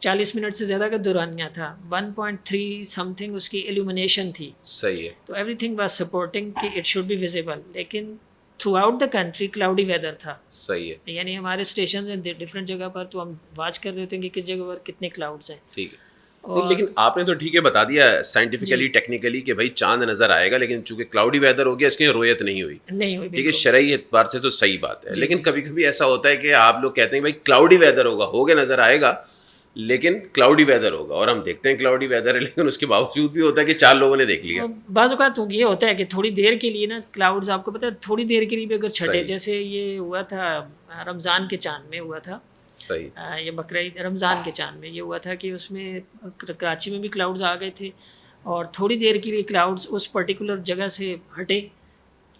40 منٹ سے زیادہ کا دورانیہ تھا, 1.3 سم تھنگ اس کی ایلومینیشن تھی, صحیح ہے. تو ایوری تھنگ واز سپورٹنگ کہ اٹ شوڈ بی ویزیبل. لیکن through out the country cloudy weather تھا, صحیح ہے, یعنی ہمارے اسٹیشن ہیں ڈفرینٹ جگہ پر, تو ہم واچ کر رہے ہوتے ہیں کہ کس جگہ پر کتنے کلاؤڈز ہیں. ٹھیک ہے. لیکن آپ نے تو ٹھیک ہے بتا دیا سائنٹیفکلی ٹیکنیکلی کہ بھائی چاند نظر آئے گا, لیکن چونکہ کلاؤڈی ویدر ہو گیا اس لیے رویت نہیں ہوئی. ٹھیک ہے, شرعی اعتبار سے تو صحیح بات ہے. لیکن کبھی کبھی ایسا ہوتا ہے کہ آپ لوگ کہتے ہیں بھائی کلاؤڈی ویدر ہوگا, ہوگا نظر آئے گا لیکن کلاؤڈی ویدر ہوگا, اور ہم دیکھتے ہیں کلاؤڈی ویدر ہے لیکن اس کے باوجود بھی ہوتا ہے کہ 4 لوگوں نے دیکھ لیا. بعض اوقات یہ ہوتا ہے کہ تھوڑی دیر کے لیے نا کلاؤڈز آپ کو پتہ ہے تھوڑی دیر کے لیے بھی اگر چھٹے, جیسے یہ ہوا تھا رمضان کے چاند میں ہوا تھا, صحیح, یہ بقرعید رمضان کے چاند میں یہ ہوا تھا کہ اس میں کراچی میں بھی کلاؤڈز آ گئے تھے, اور تھوڑی دیر کے لیے کلاؤڈز اس پرٹیکولر جگہ سے ہٹے,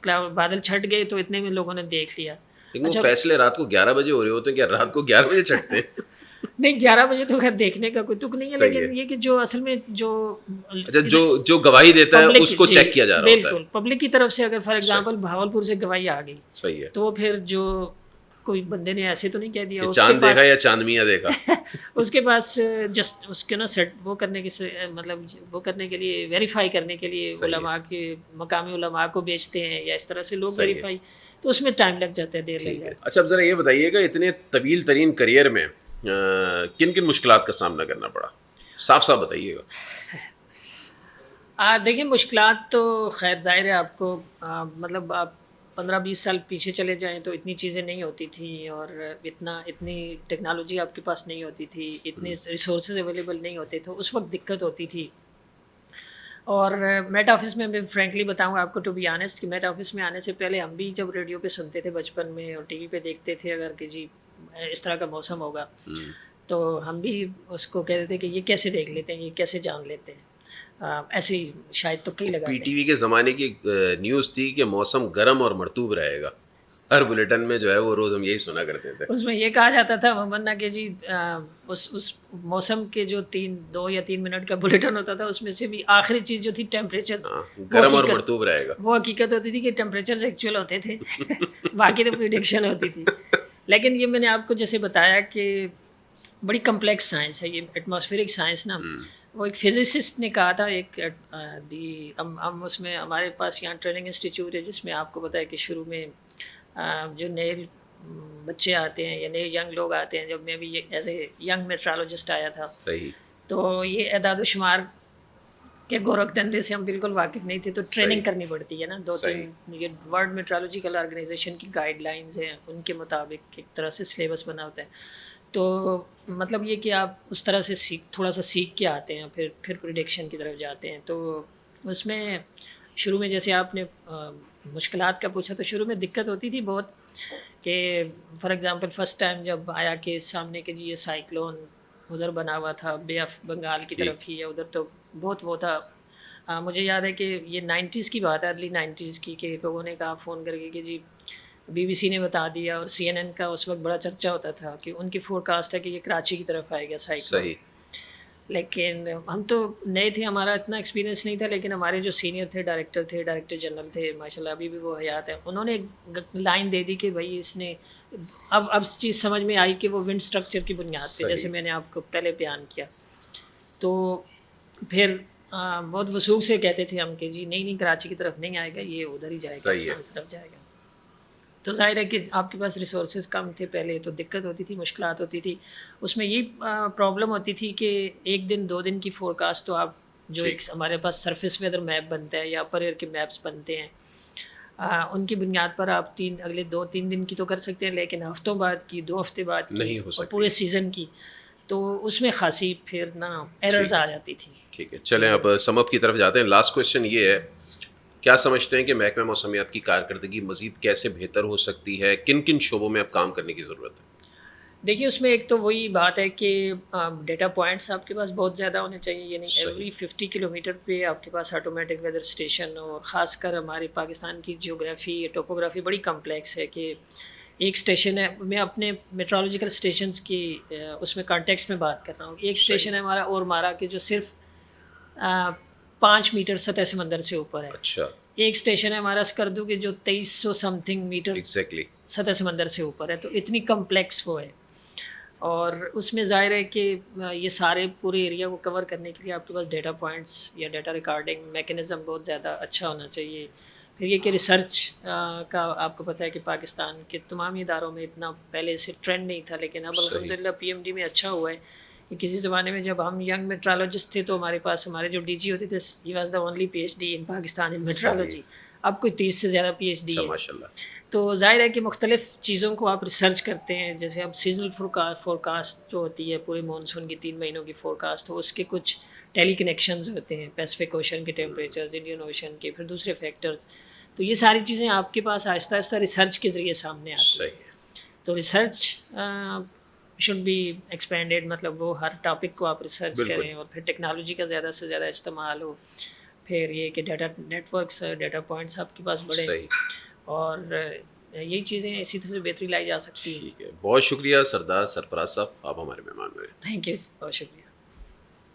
بادل چھٹ گئے تو اتنے میں لوگوں نے دیکھ لیا. لیکن وہ فیصلے رات کو 11 بجے ہو رہے ہوتے ہیں, کیا رات کو 11 بجے چھٹتے ہیں؟ نہیں 11 بجے تو خیر دیکھنے کا کوئی تک نہیں ہے, لیکن یہ کہ جو اصل میں جو گواہی دیتا ہے اس کو چیک کیا جا رہا ہوتا ہے. بالکل پبلک کی طرف سے اگر فار ایگزامپل بھاولپور سے گواہی آ گئی, صحیح ہے, تو پھر جو کوئی بندے نے ایسے تو نہیں کہہ دیا چاند دیکھا یا چاند میاں دیکھا. اس کے پاس جسٹ اس کے نا سیٹ وہ کرنے کے مطلب وہ کرنے کے لیے ویریفائی کرنے کے لیے علماء کے مقامی علماء کو بیچتے ہیں یا اس طرح سے لوگ ویریفائی, تو اس میں ٹائم لگ جاتا ہے, دیر لگ جاتا ہے. اچھا اب ذرا یہ بتائیے گا اتنے طویل ترین کریئر میں کن کن مشکلات کا سامنا کرنا پڑا, صاف صاف بتائیے گا. دیکھیں مشکلات تو خیر ظاہر ہے آپ کو مطلب آپ 15-20 سال پیچھے چلے جائیں تو اتنی چیزیں نہیں ہوتی تھیں, اور اتنی ٹیکنالوجی آپ کے پاس نہیں ہوتی تھی, اتنے ریسورسز اویلیبل نہیں ہوتے تھے, اس وقت دقت ہوتی تھی. اور میٹ آفس میں فرینکلی بتاؤں آپ کو ٹو بی آنیسٹ کہ میٹ آفس میں آنے سے پہلے ہم بھی جب ریڈیو پہ سنتے تھے بچپن میں اور ٹی وی پہ دیکھتے تھے اگر کہ جی اس طرح کا موسم ہوگا تو ہم بھی اس کو کہتے تھے کہ یہ کیسے دیکھ لیتے ہیں, یہ کیسے جان لیتے ہیں, ایسے ہی شاید تو کئی لگا. پی ٹی وی کے زمانے کی نیوز تھی کہ موسم گرم اور مرطوب رہے گا, ہر بلیٹن میں جو ہے وہ روز ہم یہی سنا کرتے تھے. اس میں یہ کہا جاتا تھا ورنہ کہ جی اس موسم کے جو 2 یا 3 منٹ کا بلیٹن ہوتا تھا اس میں سے بھی آخری چیز جو تھی ٹیمپریچر گرم اور مرطوب رہے گا, وہ حقیقت ہوتی تھی کہ ٹیمپریچر ایکچوئل ہوتے تھے باقی تو پریڈکشن ہوتی تھی. لیکن یہ میں نے آپ کو جیسے بتایا کہ بڑی کمپلیکس سائنس ہے یہ ایٹماسفیرک سائنس نا. وہ ایک فزسسٹ نے کہا تھا ایک ہم اس میں ہمارے پاس یہاں ٹریننگ انسٹیٹیوٹ ہے جس میں آپ کو پتہ ہے کہ شروع میں جو نئے بچے آتے ہیں یا نئے ینگ لوگ آتے ہیں, جب میں بھی ایز اے ینگ میٹرالوجسٹ آیا تھا صحیح, تو یہ اعداد و شمار کے گورکھ دھندے سے ہم بالکل واقف نہیں تھے, تو ٹریننگ کرنی پڑتی ہے نا. 2-3 یہ ورلڈ میٹرالوجیکل آرگنائزیشن کی گائیڈ لائنز ہیں, ان کے مطابق ایک طرح سے سلیبس بنا ہوتا ہے. تو مطلب یہ کہ آپ اس طرح سے تھوڑا سا سیکھ کے آتے ہیں, پھر پریڈکشن کی طرف جاتے ہیں. تو اس میں شروع میں جیسے آپ نے مشکلات کا پوچھا تو شروع میں دقت ہوتی تھی بہت, کہ فار ایگزامپل فرسٹ ٹائم جب آیا کہ سامنے کے جی یہ سائیکلون ادھر بنا ہوا تھا بے آف بنگال کی طرف ہی ہے ادھر, تو بہت وہ تھا. مجھے یاد ہے کہ یہ 90s کی بات ہے, ارلی 90s کی, کہ لوگوں نے کہا فون کر کے کہ جی بی بی سی نے بتا دیا, اور CNN کا اس وقت بڑا چرچا ہوتا تھا کہ ان کی فور کاسٹ ہے کہ یہ کراچی کی طرف آئے گا سائیکلون. لیکن ہم تو نئے تھے, ہمارا اتنا ایکسپیرینس نہیں تھا, لیکن ہمارے جو سینئر تھے, ڈائریکٹر جنرل تھے ماشاء اللہ, ابھی بھی وہ حیات ہیں, انہوں نے ایک لائن دے دی کہ بھائی اس نے اب چیز سمجھ میں آئی کہ وہ ونڈ اسٹرکچر کی بنیاد پہ, جیسے میں نے آپ کو پہلے بیان کیا. تو پھر بہت وثوق سے کہتے تھے ہم کہ جی نہیں کراچی کی طرف نہیں آئے گا, یہ ادھر ہی جائے گا, کی طرف جائے گا. تو ظاہر ہے کہ آپ کے پاس ریسورسز کم تھے پہلے, تو دقت ہوتی تھی, مشکلات ہوتی تھی. اس میں یہی پرابلم ہوتی تھی کہ 1 دن 2 دن کی فور کاسٹ تو آپ جو ایک ہمارے پاس سرفیس ویدر میپ بنتا ہے یا اپر ایئر کے میپس بنتے ہیں, ان کی بنیاد پر آپ اگلے 2-3 دن کی تو کر سکتے ہیں, لیکن ہفتوں بعد کی, 2 ہفتے بعد کی, اور پورے سیزن کی, تو اس میں خاصی پھر نا ایررز آ جاتی تھی. ٹھیک ہے, چلیں اب سم اپ کی طرف جاتے ہیں. لاسٹ کویشچن یہ ہے, کیا سمجھتے ہیں کہ محکمہ موسمیات کی کارکردگی مزید کیسے بہتر ہو سکتی ہے, کن کن شعبوں میں اب کام کرنے کی ضرورت ہے؟ دیکھیے اس میں ایک تو وہی بات ہے کہ ڈیٹا پوائنٹس آپ کے پاس بہت زیادہ ہونے چاہیے, یعنی ایوری 50 کلومیٹر پہ آپ کے پاس آٹومیٹک ویدر اسٹیشن. اور خاص کر ہمارے پاکستان کی جیوگرافی ٹوپوگرافی بڑی کمپلیکس ہے, کہ ایک اسٹیشن ہے, میں اپنے میٹرالوجیکل اسٹیشنس کی اس میں کانٹیکس میں بات کر رہا ہوں. ایک اسٹیشن ہے ہمارا اور مارا کہ جو صرف 5 میٹر سطح سمندر سے اوپر ہے. اچھا. ایک اسٹیشن ہے ہمارا اسکردو کے جو 2300 سم تھنگ میٹر سطح سمندر سے اوپر ہے. تو اتنی کمپلیکس وہ ہے, اور اس میں ظاہر ہے کہ یہ سارے پورے ایریا کو کور کرنے کے لیے آپ کے پاس ڈیٹا پوائنٹس یا ڈیٹا ریکارڈنگ میکینزم بہت زیادہ اچھا ہونا چاہیے. پھر یہ کہ ریسرچ کا آپ کو پتہ ہے کہ پاکستان کے تمام اداروں میں اتنا پہلے سے ٹرینڈ نہیں تھا, لیکن اب الحمدللہ PMD میں اچھا ہوا ہے. کہ کسی زمانے میں جب ہم ینگ میٹرالوجسٹ تھے تو ہمارے پاس ہمارے جو DG ہوتے تھے, he was the only PhD ان پاکستان ان میٹرالوجی. اب کوئی 30 سے زیادہ PhD ہے ماشاءاللہ. تو ظاہر ہے کہ مختلف چیزوں کو آپ ریسرچ کرتے ہیں. جیسے اب سیزنل فور کاسٹ جو ہوتی ہے پورے مانسون کی 3 مہینوں کی فور کاسٹ, تو اس کے کچھ ٹیلی کنیکشنز ہوتے ہیں, پیسفک اوشن کے ٹیمپریچرز, انڈین اوشن کے, پھر دوسرے فیکٹرز. تو یہ ساری چیزیں آپ کے پاس آہستہ آہستہ ریسرچ کے ذریعے سامنے آتی ہیں. تو ریسرچ شوڈ بی ایکسپینڈیڈ, مطلب وہ ہر ٹاپک کو آپ ریسرچ کریں, اور پھر ٹیکنالوجی کا زیادہ سے زیادہ استعمال ہو. پھر یہ کہ data networks, data points آپ کے پاس بڑھے, اور یہی چیزیں اسی طرح سے بہتری لائی جا سکتی ہے. ٹھیک ہے, بہت شکریہ سردار سرفراز صاحب, آپ ہمارے مہمان ہوئے. تھینک یو, بہت شکریہ.